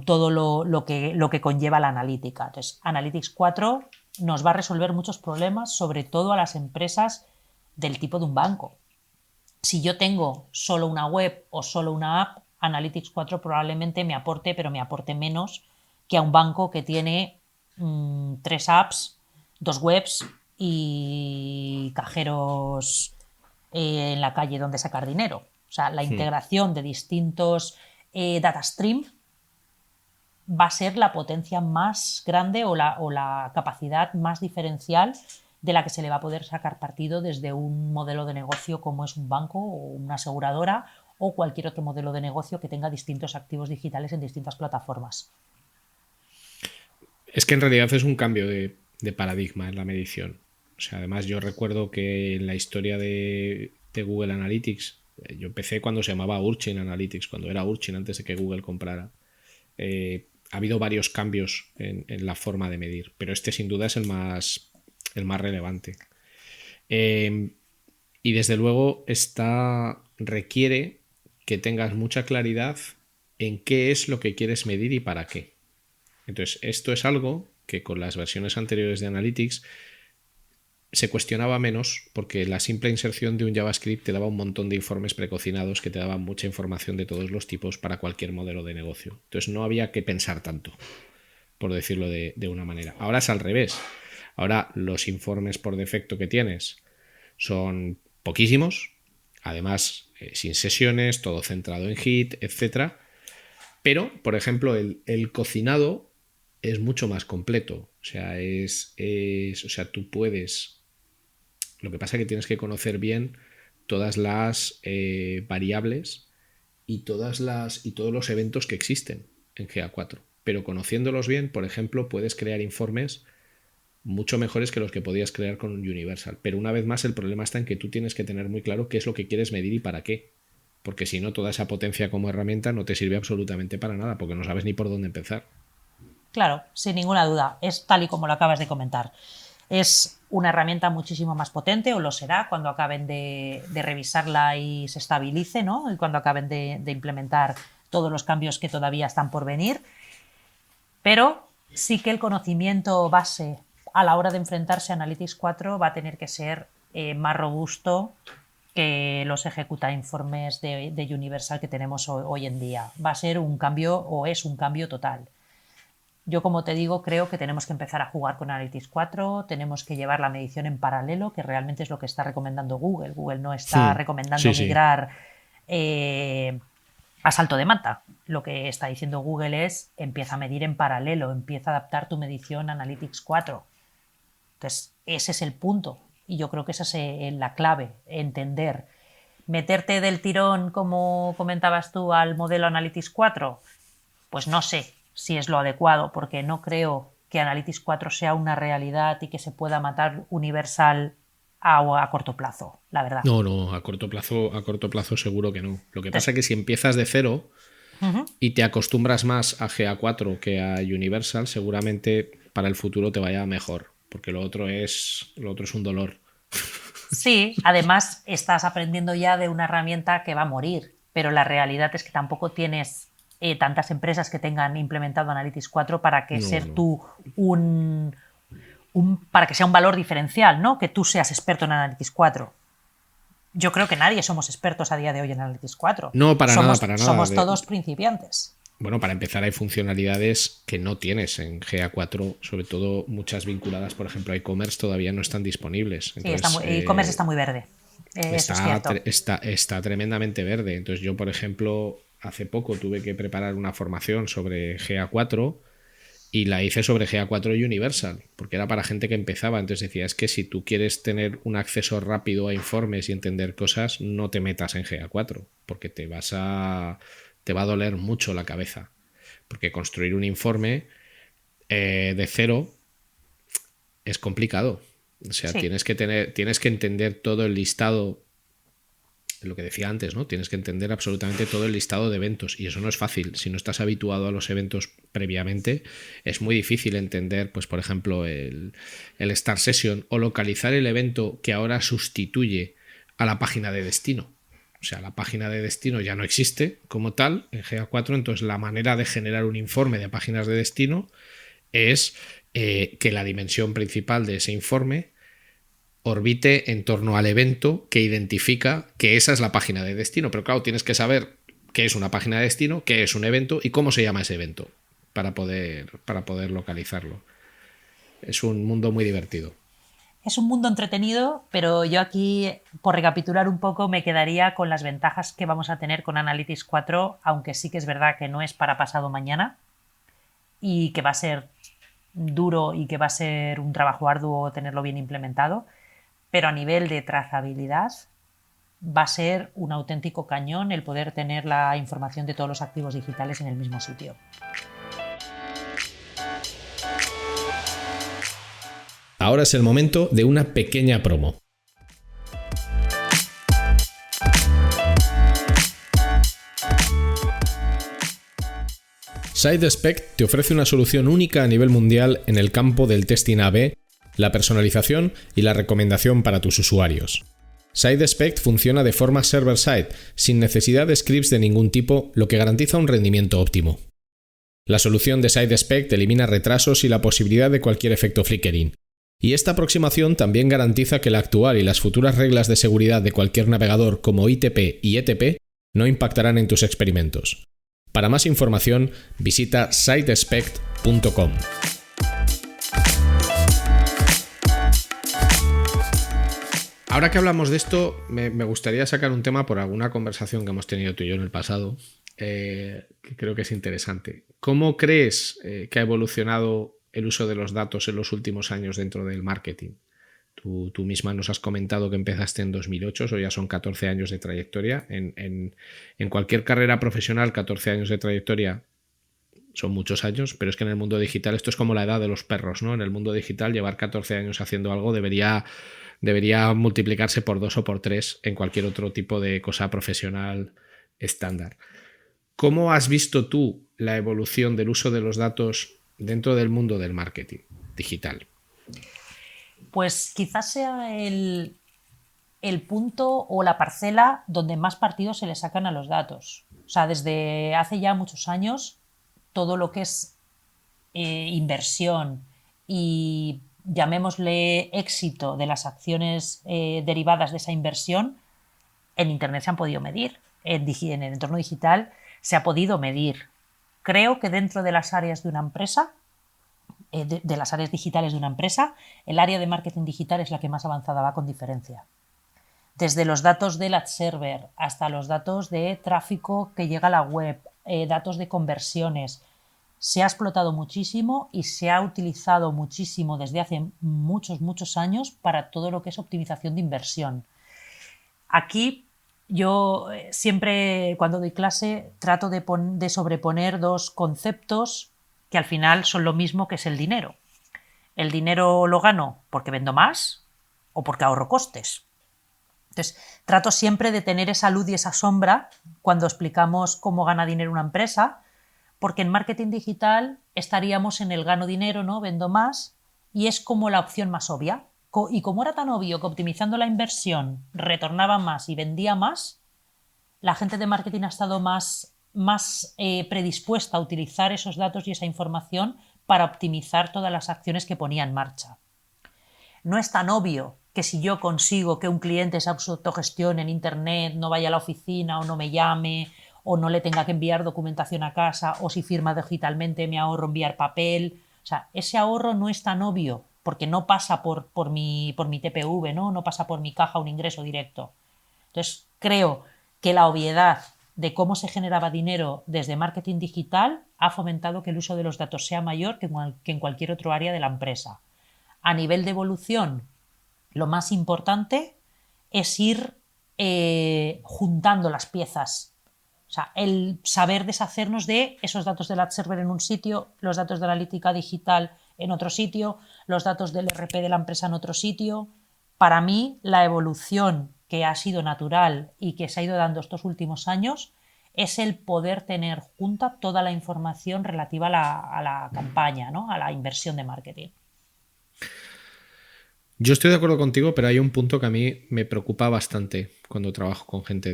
todo lo que conlleva la analítica. Entonces, Analytics 4 nos va a resolver muchos problemas, sobre todo a las empresas del tipo de un banco. Si yo tengo solo una web o solo una app, Analytics 4 probablemente me aporte, pero me aporte menos que a un banco que tiene 3 apps, 2 webs y cajeros en la calle donde sacar dinero. O sea, la integración de distintos data stream va a ser la potencia más grande o la capacidad más diferencial de la que se le va a poder sacar partido desde un modelo de negocio como es un banco o una aseguradora o cualquier otro modelo de negocio que tenga distintos activos digitales en distintas plataformas. Es que en realidad es un cambio de paradigma en la medición. O sea, además yo recuerdo que en la historia de Google Analytics, yo empecé cuando se llamaba Urchin Analytics, cuando era Urchin antes de que Google comprara. Ha habido varios cambios en la forma de medir, pero este sin duda es el más relevante. Y desde luego requiere que tengas mucha claridad en qué es lo que quieres medir y para qué. Entonces, esto es algo que con las versiones anteriores de Analytics se cuestionaba menos, porque la simple inserción de un JavaScript te daba un montón de informes precocinados que te daban mucha información de todos los tipos para cualquier modelo de negocio. Entonces no había que pensar tanto, por decirlo de una manera. Ahora es al revés. Ahora los informes por defecto que tienes son poquísimos. Además, sin sesiones, todo centrado en Git, etcétera. Pero, por ejemplo, el cocinado es mucho más completo. O sea, o sea, tú puedes... Lo que pasa es que tienes que conocer bien todas las variables y todos los eventos que existen en GA4. Pero conociéndolos bien, por ejemplo, puedes crear informes mucho mejores que los que podías crear con Universal. Pero una vez más, el problema está en que tú tienes que tener muy claro qué es lo que quieres medir y para qué. Porque si no, toda esa potencia como herramienta no te sirve absolutamente para nada, porque no sabes ni por dónde empezar. Claro, sin ninguna duda. Es tal y como lo acabas de comentar. Es una herramienta muchísimo más potente, o lo será cuando acaben de revisarla y se estabilice, ¿no? Y cuando acaben de implementar todos los cambios que todavía están por venir. Pero sí que el conocimiento base a la hora de enfrentarse a Analytics 4 va a tener que ser más robusto que los ejecuta informes de Universal que tenemos hoy en día. Va a ser un cambio, o es un cambio total. Yo, como te digo, creo que tenemos que empezar a jugar con Analytics 4, tenemos que llevar la medición en paralelo, que realmente es lo que está recomendando Google. Google no está recomendando migrar a salto de mata. Lo que está diciendo Google es: empieza a medir en paralelo, empieza a adaptar tu medición a Analytics 4. Entonces, ese es el punto. Y yo creo que esa es la clave, entender. Meterte del tirón, como comentabas tú, al modelo Analytics 4, pues no sé si es lo adecuado, porque no creo que Analytics 4 sea una realidad y que se pueda matar Universal a corto plazo, la verdad. No, a corto plazo seguro que no. Lo que pasa es que si empiezas de cero y te acostumbras más a GA4 que a Universal, seguramente para el futuro te vaya mejor, porque lo otro es un dolor. Sí, además estás aprendiendo ya de una herramienta que va a morir, pero la realidad es que tampoco tienes tantas empresas que tengan implementado Analytics 4 para que tú para que sea un valor diferencial, ¿no? Que tú seas experto en Analytics 4. Yo creo que nadie somos expertos a día de hoy en Analytics 4. No, para nada. Somos todos principiantes. Bueno, para empezar, hay funcionalidades que no tienes en GA4, sobre todo muchas vinculadas, por ejemplo, a e-commerce, todavía no están disponibles. Entonces, sí, e-commerce está muy verde. Está tremendamente verde. Entonces, yo, por ejemplo, hace poco tuve que preparar una formación sobre GA4 y la hice sobre GA4 y Universal, porque era para gente que empezaba. Entonces decía, es que si tú quieres tener un acceso rápido a informes y entender cosas, no te metas en GA4, porque te va a doler mucho la cabeza. Porque construir un informe de cero es complicado. O sea, sí. tienes que entender todo el listado, lo que decía antes, ¿no? Tienes que entender absolutamente todo el listado de eventos, y eso no es fácil. Si no estás habituado a los eventos previamente, es muy difícil entender, pues por ejemplo, el Start Session, o localizar el evento que ahora sustituye a la página de destino. O sea, la página de destino ya no existe como tal en GA4, entonces la manera de generar un informe de páginas de destino es que la dimensión principal de ese informe orbite en torno al evento que identifica que esa es la página de destino. Pero claro, tienes que saber qué es una página de destino, qué es un evento y cómo se llama ese evento para poder localizarlo. Es un mundo muy divertido. Es un mundo entretenido, pero yo aquí, por recapitular un poco, me quedaría con las ventajas que vamos a tener con Analytics 4, aunque sí que es verdad que no es para pasado mañana y que va a ser duro y que va a ser un trabajo arduo tenerlo bien implementado. Pero a nivel de trazabilidad va a ser un auténtico cañón el poder tener la información de todos los activos digitales en el mismo sitio. Ahora es el momento de una pequeña promo. SideSpect te ofrece una solución única a nivel mundial en el campo del testing A/B, la personalización y la recomendación para tus usuarios. SideSpect funciona de forma server-side, sin necesidad de scripts de ningún tipo, lo que garantiza un rendimiento óptimo. La solución de SideSpect elimina retrasos y la posibilidad de cualquier efecto flickering. Y esta aproximación también garantiza que la actual y las futuras reglas de seguridad de cualquier navegador como ITP y ETP no impactarán en tus experimentos. Para más información, visita sidespect.com. Ahora que hablamos de esto, me gustaría sacar un tema por alguna conversación que hemos tenido tú y yo en el pasado, que creo que es interesante. ¿Cómo crees que ha evolucionado el uso de los datos en los últimos años dentro del marketing? Tú misma nos has comentado que empezaste en 2008, o ya son 14 años de trayectoria. En cualquier carrera profesional, 14 años de trayectoria son muchos años, pero es que en el mundo digital esto es como la edad de los perros, ¿no? En el mundo digital llevar 14 años haciendo algo debería multiplicarse por 2 o por 3 en cualquier otro tipo de cosa profesional estándar. ¿Cómo has visto tú la evolución del uso de los datos dentro del mundo del marketing digital? Pues quizás sea el punto o la parcela donde más partido se le sacan a los datos. O sea, desde hace ya muchos años, todo lo que es inversión y llamémosle éxito de las acciones derivadas de esa inversión, en Internet se han podido medir. En el entorno digital se ha podido medir. Creo que dentro de las áreas de una empresa, de las áreas digitales de una empresa, el área de marketing digital es la que más avanzada va con diferencia. Desde los datos del ad server hasta los datos de tráfico que llega a la web, datos de conversiones, se ha explotado muchísimo y se ha utilizado muchísimo desde hace muchos años para todo lo que es optimización de inversión. Aquí yo siempre cuando doy clase trato de sobreponer dos conceptos que al final son lo mismo, que es el dinero. El dinero lo gano porque vendo más o porque ahorro costes. Entonces, trato siempre de tener esa luz y esa sombra cuando explicamos cómo gana dinero una empresa, porque en marketing digital estaríamos en el gano dinero, ¿no? Vendo más, y es como la opción más obvia. Y como era tan obvio que optimizando la inversión retornaba más y vendía más, la gente de marketing ha estado más predispuesta a utilizar esos datos y esa información para optimizar todas las acciones que ponía en marcha. No es tan obvio que si yo consigo que un cliente se autogestione en Internet, no vaya a la oficina o no me llame o no le tenga que enviar documentación a casa, o si firma digitalmente me ahorro enviar papel. O sea, ese ahorro no es tan obvio porque no pasa por mi TPV, ¿no? No pasa por mi caja un ingreso directo. Entonces, creo que la obviedad de cómo se generaba dinero desde marketing digital ha fomentado que el uso de los datos sea mayor que en cualquier otro área de la empresa. A nivel de evolución, lo más importante es ir juntando las piezas. O sea, el saber deshacernos de esos datos del ad server en un sitio, los datos de la analítica digital en otro sitio, los datos del ERP de la empresa en otro sitio. Para mí, la evolución que ha sido natural y que se ha ido dando estos últimos años es el poder tener junta toda la información relativa a la campaña, ¿no? A la inversión de marketing. Yo estoy de acuerdo contigo, pero hay un punto que a mí me preocupa bastante cuando trabajo con gente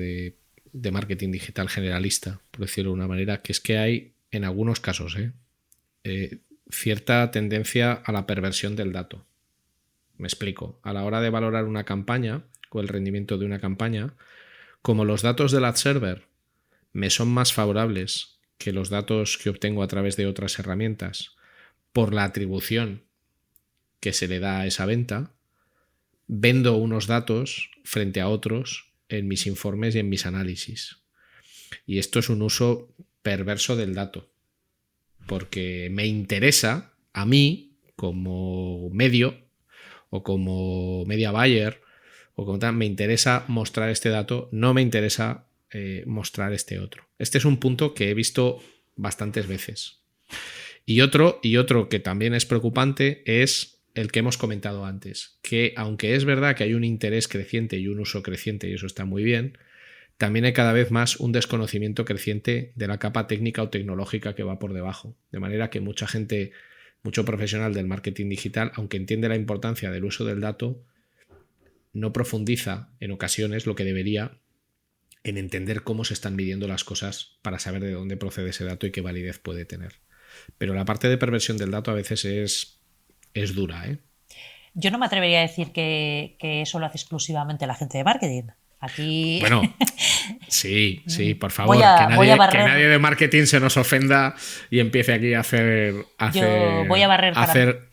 de marketing digital generalista, por decirlo de una manera, que es que hay, en algunos casos, cierta tendencia a la perversión del dato. Me explico. A la hora de valorar una campaña o el rendimiento de una campaña, como los datos del ad server me son más favorables que los datos que obtengo a través de otras herramientas por la atribución que se le da a esa venta, vendo unos datos frente a otros en mis informes y en mis análisis. Y esto es un uso perverso del dato, porque me interesa a mí como medio o como media buyer o como tal, me interesa mostrar este dato, no me interesa mostrar este otro. Este es un punto que he visto bastantes veces. Y otro que también es preocupante es el que hemos comentado antes, que aunque es verdad que hay un interés creciente y un uso creciente, y eso está muy bien, también hay cada vez más un desconocimiento creciente de la capa técnica o tecnológica que va por debajo. De manera que mucha gente, mucho profesional del marketing digital, aunque entiende la importancia del uso del dato, no profundiza en ocasiones lo que debería en entender cómo se están midiendo las cosas para saber de dónde procede ese dato y qué validez puede tener. Pero la parte de perversión del dato a veces es dura, ¿eh? Yo no me atrevería a decir que eso lo hace exclusivamente la gente de marketing. Aquí... Bueno, sí, por favor, que nadie de marketing se nos ofenda y empiece aquí a hacer... Yo voy a barrer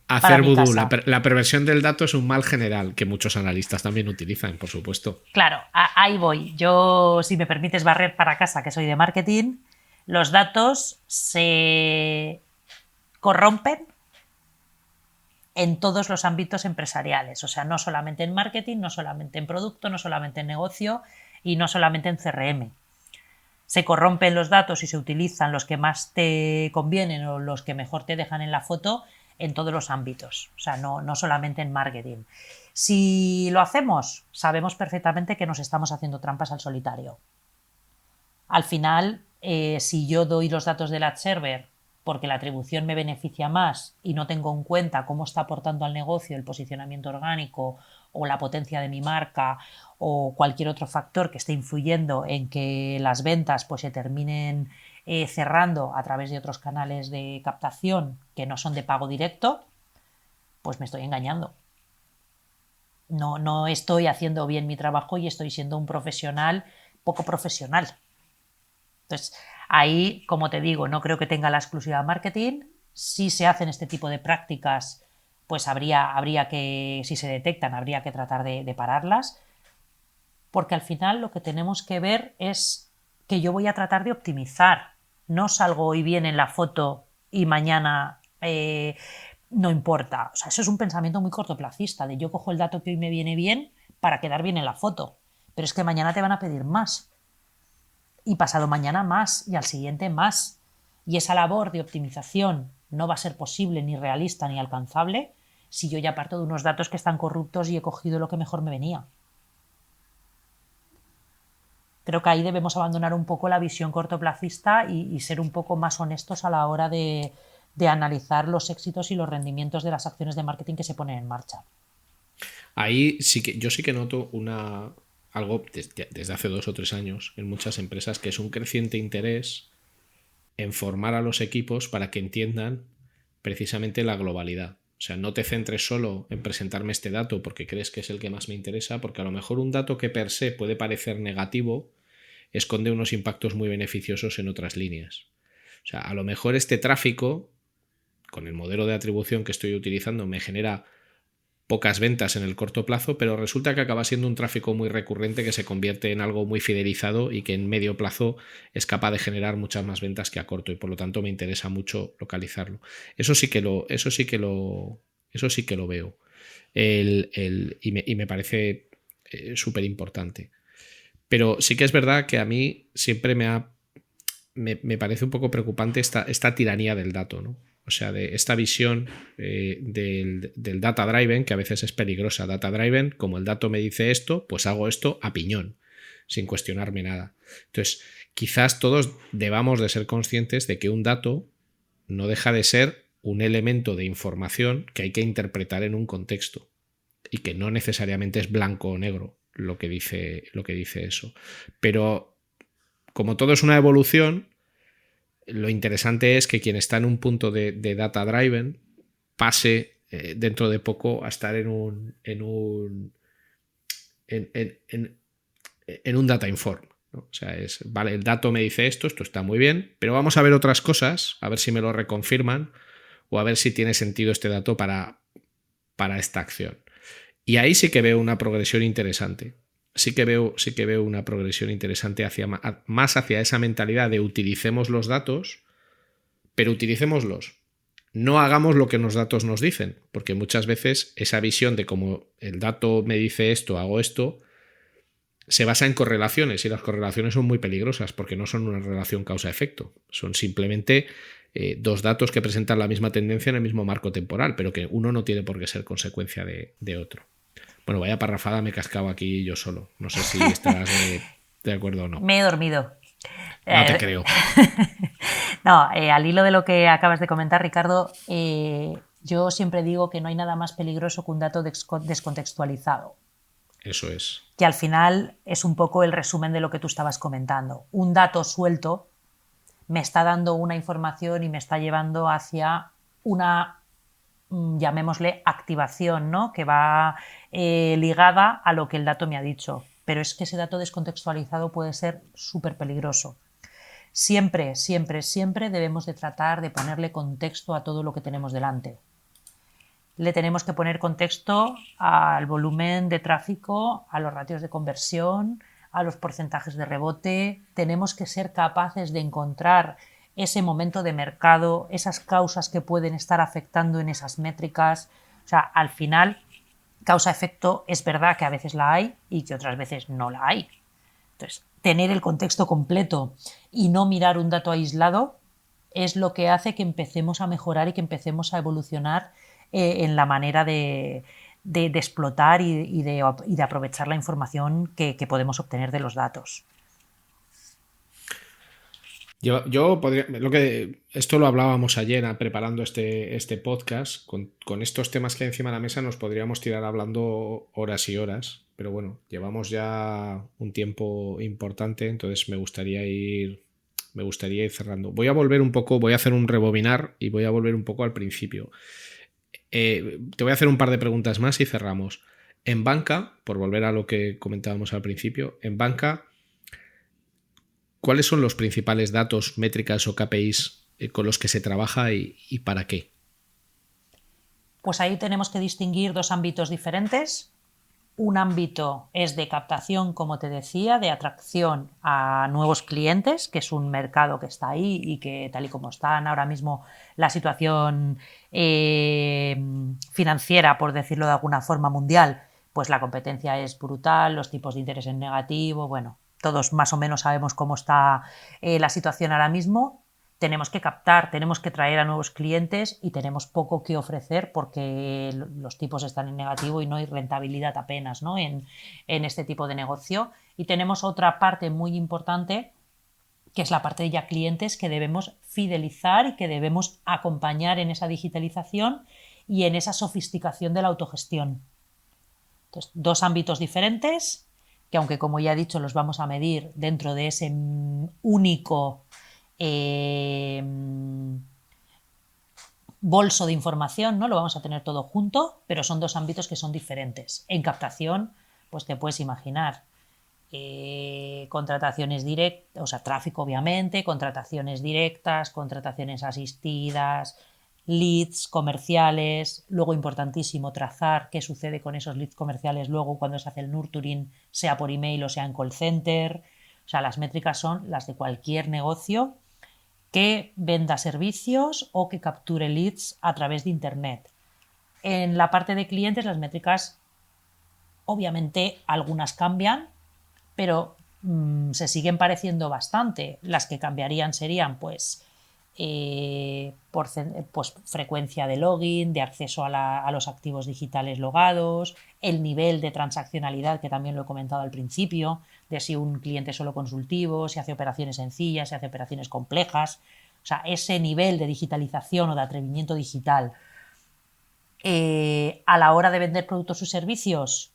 para Hacer mi vudú, casa. la perversión del dato es un mal general que muchos analistas también utilizan, por supuesto. Claro, ahí voy. Yo, si me permites barrer para casa, que soy de marketing, los datos se corrompen en todos los ámbitos empresariales. O sea, no solamente en marketing, no solamente en producto, no solamente en negocio y no solamente en CRM. Se corrompen los datos y se utilizan los que más te convienen o los que mejor te dejan en la foto en todos los ámbitos. O sea, no solamente en marketing. Si lo hacemos, sabemos perfectamente que nos estamos haciendo trampas al solitario. Al final, si yo doy los datos del ad server porque la atribución me beneficia más y no tengo en cuenta cómo está aportando al negocio el posicionamiento orgánico o la potencia de mi marca o cualquier otro factor que esté influyendo en que las ventas pues se terminen cerrando a través de otros canales de captación que no son de pago directo, pues me estoy engañando. No estoy haciendo bien mi trabajo y estoy siendo un profesional poco profesional. Entonces, ahí, como te digo, no creo que tenga la exclusiva marketing. Si se hacen este tipo de prácticas, pues habría que, si se detectan, habría que tratar de pararlas, porque al final lo que tenemos que ver es que yo voy a tratar de optimizar. No salgo hoy bien en la foto y mañana no importa. O sea, eso es un pensamiento muy cortoplacista, de yo cojo el dato que hoy me viene bien para quedar bien en la foto. Pero es que mañana te van a pedir más. Y pasado mañana más, y al siguiente más. Y esa labor de optimización no va a ser posible, ni realista, ni alcanzable si yo ya parto de unos datos que están corruptos y he cogido lo que mejor me venía. Creo que ahí debemos abandonar un poco la visión cortoplacista y ser un poco más honestos a la hora de analizar los éxitos y los rendimientos de las acciones de marketing que se ponen en marcha. Ahí sí que yo sí que noto algo desde hace 2 o 3 años en muchas empresas, que es un creciente interés en formar a los equipos para que entiendan precisamente la globalidad. O sea, no te centres solo en presentarme este dato porque crees que es el que más me interesa, porque a lo mejor un dato que per se puede parecer negativo esconde unos impactos muy beneficiosos en otras líneas. O sea, a lo mejor este tráfico, con el modelo de atribución que estoy utilizando, me genera pocas ventas en el corto plazo, pero resulta que acaba siendo un tráfico muy recurrente que se convierte en algo muy fidelizado y que en medio plazo es capaz de generar muchas más ventas que a corto, y por lo tanto me interesa mucho localizarlo. Eso sí que lo veo. Y me parece súper importante. Pero sí que es verdad que a mí siempre me parece un poco preocupante esta tiranía del dato, ¿no? O sea, de esta visión del data driven, que a veces es peligrosa. Data driven, como el dato me dice esto, pues hago esto a piñón, sin cuestionarme nada. Entonces, quizás todos debamos de ser conscientes de que un dato no deja de ser un elemento de información que hay que interpretar en un contexto y que no necesariamente es blanco o negro lo que dice eso. Pero como todo es una evolución, lo interesante es que quien está en un punto de data driven pase dentro de poco a estar en un data inform, ¿no? O sea, vale, el dato me dice esto está muy bien, pero vamos a ver otras cosas, a ver si me lo reconfirman o a ver si tiene sentido este dato para esta acción. Y ahí sí que veo una progresión interesante. Sí que veo una progresión interesante más hacia esa mentalidad de utilicemos los datos, pero utilicémoslos. No hagamos lo que los datos nos dicen, porque muchas veces esa visión de cómo el dato me dice esto, hago esto, se basa en correlaciones, y las correlaciones son muy peligrosas porque no son una relación causa-efecto, son simplemente dos datos que presentan la misma tendencia en el mismo marco temporal, pero que uno no tiene por qué ser consecuencia de otro. Bueno, vaya parrafada me he cascado aquí yo solo. No sé si estarás de acuerdo o no. Me he dormido. No te creo. No, al hilo de lo que acabas de comentar, Ricardo, yo siempre digo que no hay nada más peligroso que un dato descontextualizado. Eso es. Que al final es un poco el resumen de lo que tú estabas comentando. Un dato suelto me está dando una información y me está llevando hacia una, llamémosle, activación, ¿no? Que va ligada a lo que el dato me ha dicho. Pero es que ese dato descontextualizado puede ser súper peligroso. Siempre, siempre, siempre debemos de tratar de ponerle contexto a todo lo que tenemos delante. le tenemos que poner contexto al volumen de tráfico, a los ratios de conversión, a los porcentajes de rebote. Tenemos que ser capaces de encontrar ese momento de mercado, esas causas que pueden estar afectando en esas métricas. O sea, al final, causa-efecto es verdad que a veces la hay y que otras veces no la hay. Entonces, tener el contexto completo y no mirar un dato aislado es lo que hace que empecemos a mejorar y que empecemos a evolucionar en la manera de explotar y de aprovechar la información que podemos obtener de los datos. Yo podría, esto lo hablábamos ayer preparando este podcast, con estos temas que hay encima de la mesa nos podríamos tirar hablando horas y horas, pero bueno, llevamos ya un tiempo importante, entonces me gustaría ir cerrando. Voy a hacer un rebobinar y voy a volver un poco al principio. Te voy a hacer un par de preguntas más y cerramos. En banca, por volver a lo que comentábamos al principio, en banca, ¿cuáles son los principales datos, métricas o KPIs con los que se trabaja y para qué? Pues ahí tenemos que distinguir dos ámbitos diferentes. Un ámbito es de captación, como te decía, de atracción a nuevos clientes, que es un mercado que está ahí y que, tal y como está ahora mismo la situación financiera, por decirlo de alguna forma, mundial, pues la competencia es brutal, los tipos de interés en negativo, bueno, todos más o menos sabemos cómo está la situación ahora mismo. Tenemos que captar, tenemos que traer a nuevos clientes y tenemos poco que ofrecer porque los tipos están en negativo y no hay rentabilidad apenas, ¿no? en este tipo de negocio. Y tenemos otra parte muy importante, que es la parte de ya clientes que debemos fidelizar y que debemos acompañar en esa digitalización y en esa sofisticación de la autogestión. Entonces, dos ámbitos diferentes que, aunque como ya he dicho los vamos a medir dentro de ese único bolso de información, ¿no? Lo vamos a tener todo junto, pero son dos ámbitos que son diferentes. En captación, pues te puedes imaginar contrataciones directas, o sea, tráfico obviamente, contrataciones directas, contrataciones asistidas, leads comerciales, luego importantísimo trazar qué sucede con esos leads comerciales luego cuando se hace el nurturing, sea por email o sea en call center. O sea, las métricas son las de cualquier negocio que venda servicios o que capture leads a través de Internet. En la parte de clientes las métricas, obviamente algunas cambian, pero se siguen pareciendo bastante. Las que cambiarían serían pues frecuencia de login, de acceso a los activos digitales logados, el nivel de transaccionalidad, que también lo he comentado al principio, de si un cliente es solo consultivo, si hace operaciones sencillas, si hace operaciones complejas. O sea, ese nivel de digitalización o de atrevimiento digital a la hora de vender productos y servicios.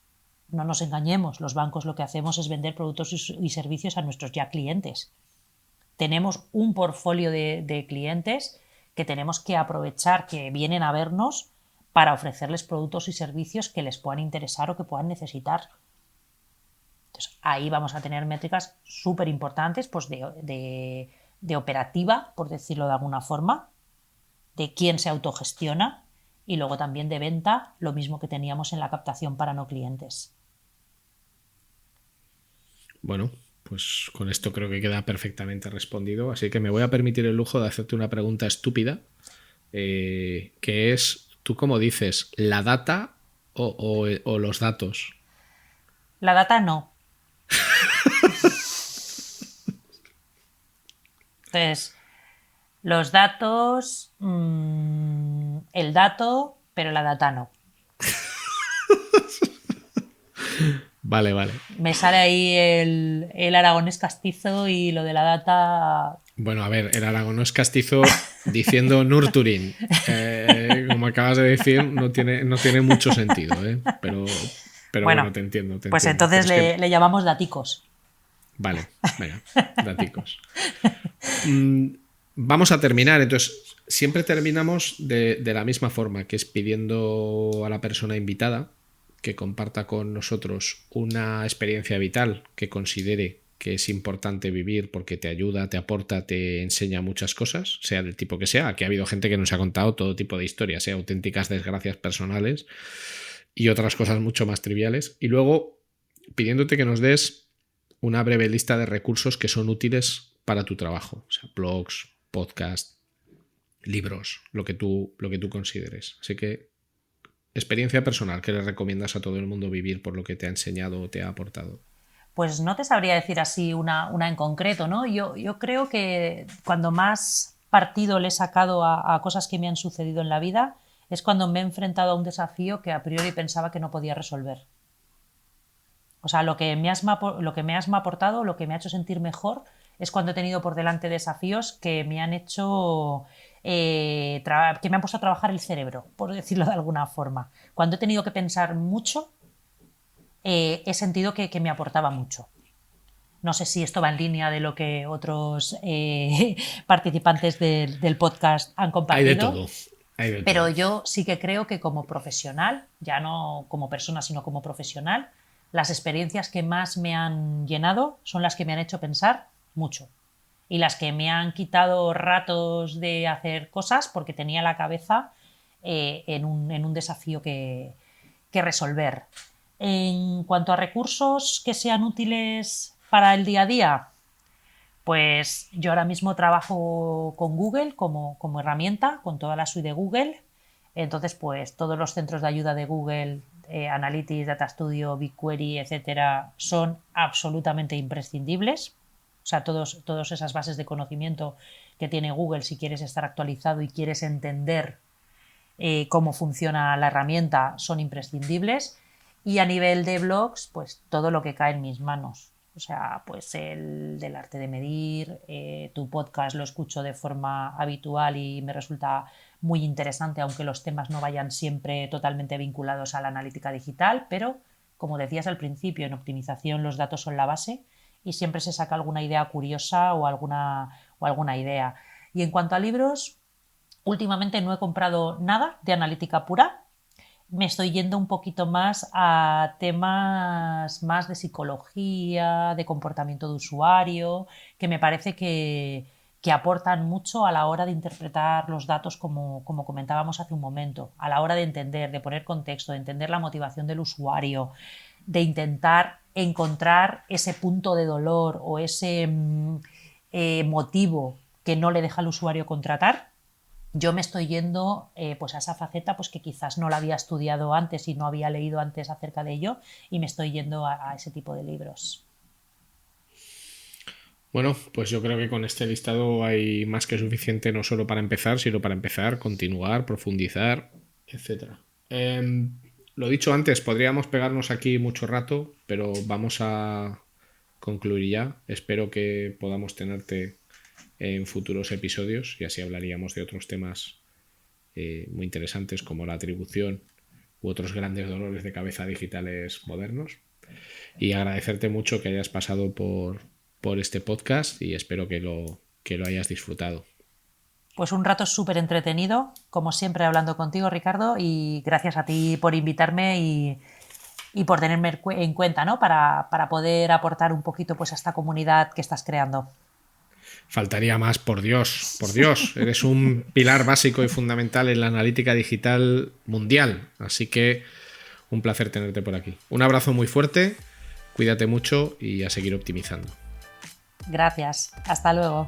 No nos engañemos, los bancos lo que hacemos es vender productos y servicios a nuestros ya clientes. Tenemos un portfolio de clientes que tenemos que aprovechar, que vienen a vernos para ofrecerles productos y servicios que les puedan interesar o que puedan necesitar. Entonces, ahí vamos a tener métricas súper importantes pues de operativa, por decirlo de alguna forma, de quién se autogestiona y luego también de venta, lo mismo que teníamos en la captación para no clientes. Bueno, pues con esto creo que queda perfectamente respondido, así que me voy a permitir el lujo de hacerte una pregunta estúpida, que es, ¿tú cómo dices? ¿La data o los datos? La data no. Entonces, los datos, el dato, pero la data no. Vale. Me sale ahí el aragonés castizo y lo de la data. Bueno, a ver, el aragonés castizo diciendo nurturing, como acabas de decir, no tiene mucho sentido, pero bueno, te entiendo. Pues entonces le llamamos daticos. Vale, venga, daticos. Vamos a terminar, entonces siempre terminamos de la misma forma, que es pidiendo a la persona invitada que comparta con nosotros una experiencia vital que considere que es importante vivir porque te ayuda, te aporta, te enseña muchas cosas, sea del tipo que sea. Aquí ha habido gente que nos ha contado todo tipo de historias, sea auténticas desgracias personales y otras cosas mucho más triviales. Y luego pidiéndote que nos des una breve lista de recursos que son útiles para tu trabajo, o sea, blogs, podcasts, libros, lo que tú consideres. Así que, experiencia personal que le recomiendas a todo el mundo vivir por lo que te ha enseñado o te ha aportado. Pues no te sabría decir así una en concreto, ¿no? Yo creo que cuando más partido le he sacado a cosas que me han sucedido en la vida es cuando me he enfrentado a un desafío que a priori pensaba que no podía resolver. O sea, lo que me has aportado, lo que me ha hecho sentir mejor, es cuando he tenido por delante desafíos que me han hecho, que me han puesto a trabajar el cerebro, por decirlo de alguna forma. Cuando he tenido que pensar mucho, he sentido que me aportaba mucho. No sé si esto va en línea de lo que otros participantes del podcast han compartido. Hay de todo. Pero yo sí que creo que como profesional, ya no como persona, sino como profesional, las experiencias que más me han llenado son las que me han hecho pensar mucho. Y las que me han quitado ratos de hacer cosas porque tenía la cabeza en un desafío que resolver. En cuanto a recursos que sean útiles para el día a día, pues yo ahora mismo trabajo con Google como herramienta, con toda la suite de Google. Entonces, pues todos los centros de ayuda de Google, Analytics, Data Studio, BigQuery, etcétera, son absolutamente imprescindibles. O sea, todas esas bases de conocimiento que tiene Google, si quieres estar actualizado y quieres entender cómo funciona la herramienta, son imprescindibles. Y a nivel de blogs, pues todo lo que cae en mis manos. O sea, pues el del arte de medir, tu podcast lo escucho de forma habitual y me resulta muy interesante, aunque los temas no vayan siempre totalmente vinculados a la analítica digital, pero como decías al principio, en optimización los datos son la base y siempre se saca alguna idea curiosa o alguna idea. Y en cuanto a libros, últimamente no he comprado nada de analítica pura. Me estoy yendo un poquito más a temas más de psicología, de comportamiento de usuario, que me parece que aportan mucho a la hora de interpretar los datos como comentábamos hace un momento, a la hora de entender, de poner contexto, de entender la motivación del usuario, de intentar encontrar ese punto de dolor o ese motivo que no le deja al usuario contratar. Yo me estoy yendo pues a esa faceta pues que quizás no la había estudiado antes y no había leído antes acerca de ello y me estoy yendo a ese tipo de libros. Bueno, pues yo creo que con este listado hay más que suficiente no solo para empezar, sino para empezar, continuar, profundizar, etc. Lo dicho antes, podríamos pegarnos aquí mucho rato, pero vamos a concluir ya. Espero que podamos tenerte en futuros episodios y así hablaríamos de otros temas muy interesantes como la atribución u otros grandes dolores de cabeza digitales modernos. Y agradecerte mucho que hayas pasado por este podcast y espero que lo hayas disfrutado. Pues un rato súper entretenido, como siempre hablando contigo, Ricardo, y gracias a ti por invitarme y por tenerme en cuenta, ¿no? Para poder aportar un poquito pues a esta comunidad que estás creando. Faltaría más, por Dios, eres un pilar básico y fundamental en la analítica digital mundial, así que un placer tenerte por aquí. Un abrazo muy fuerte, cuídate mucho y a seguir optimizando. Gracias, hasta luego.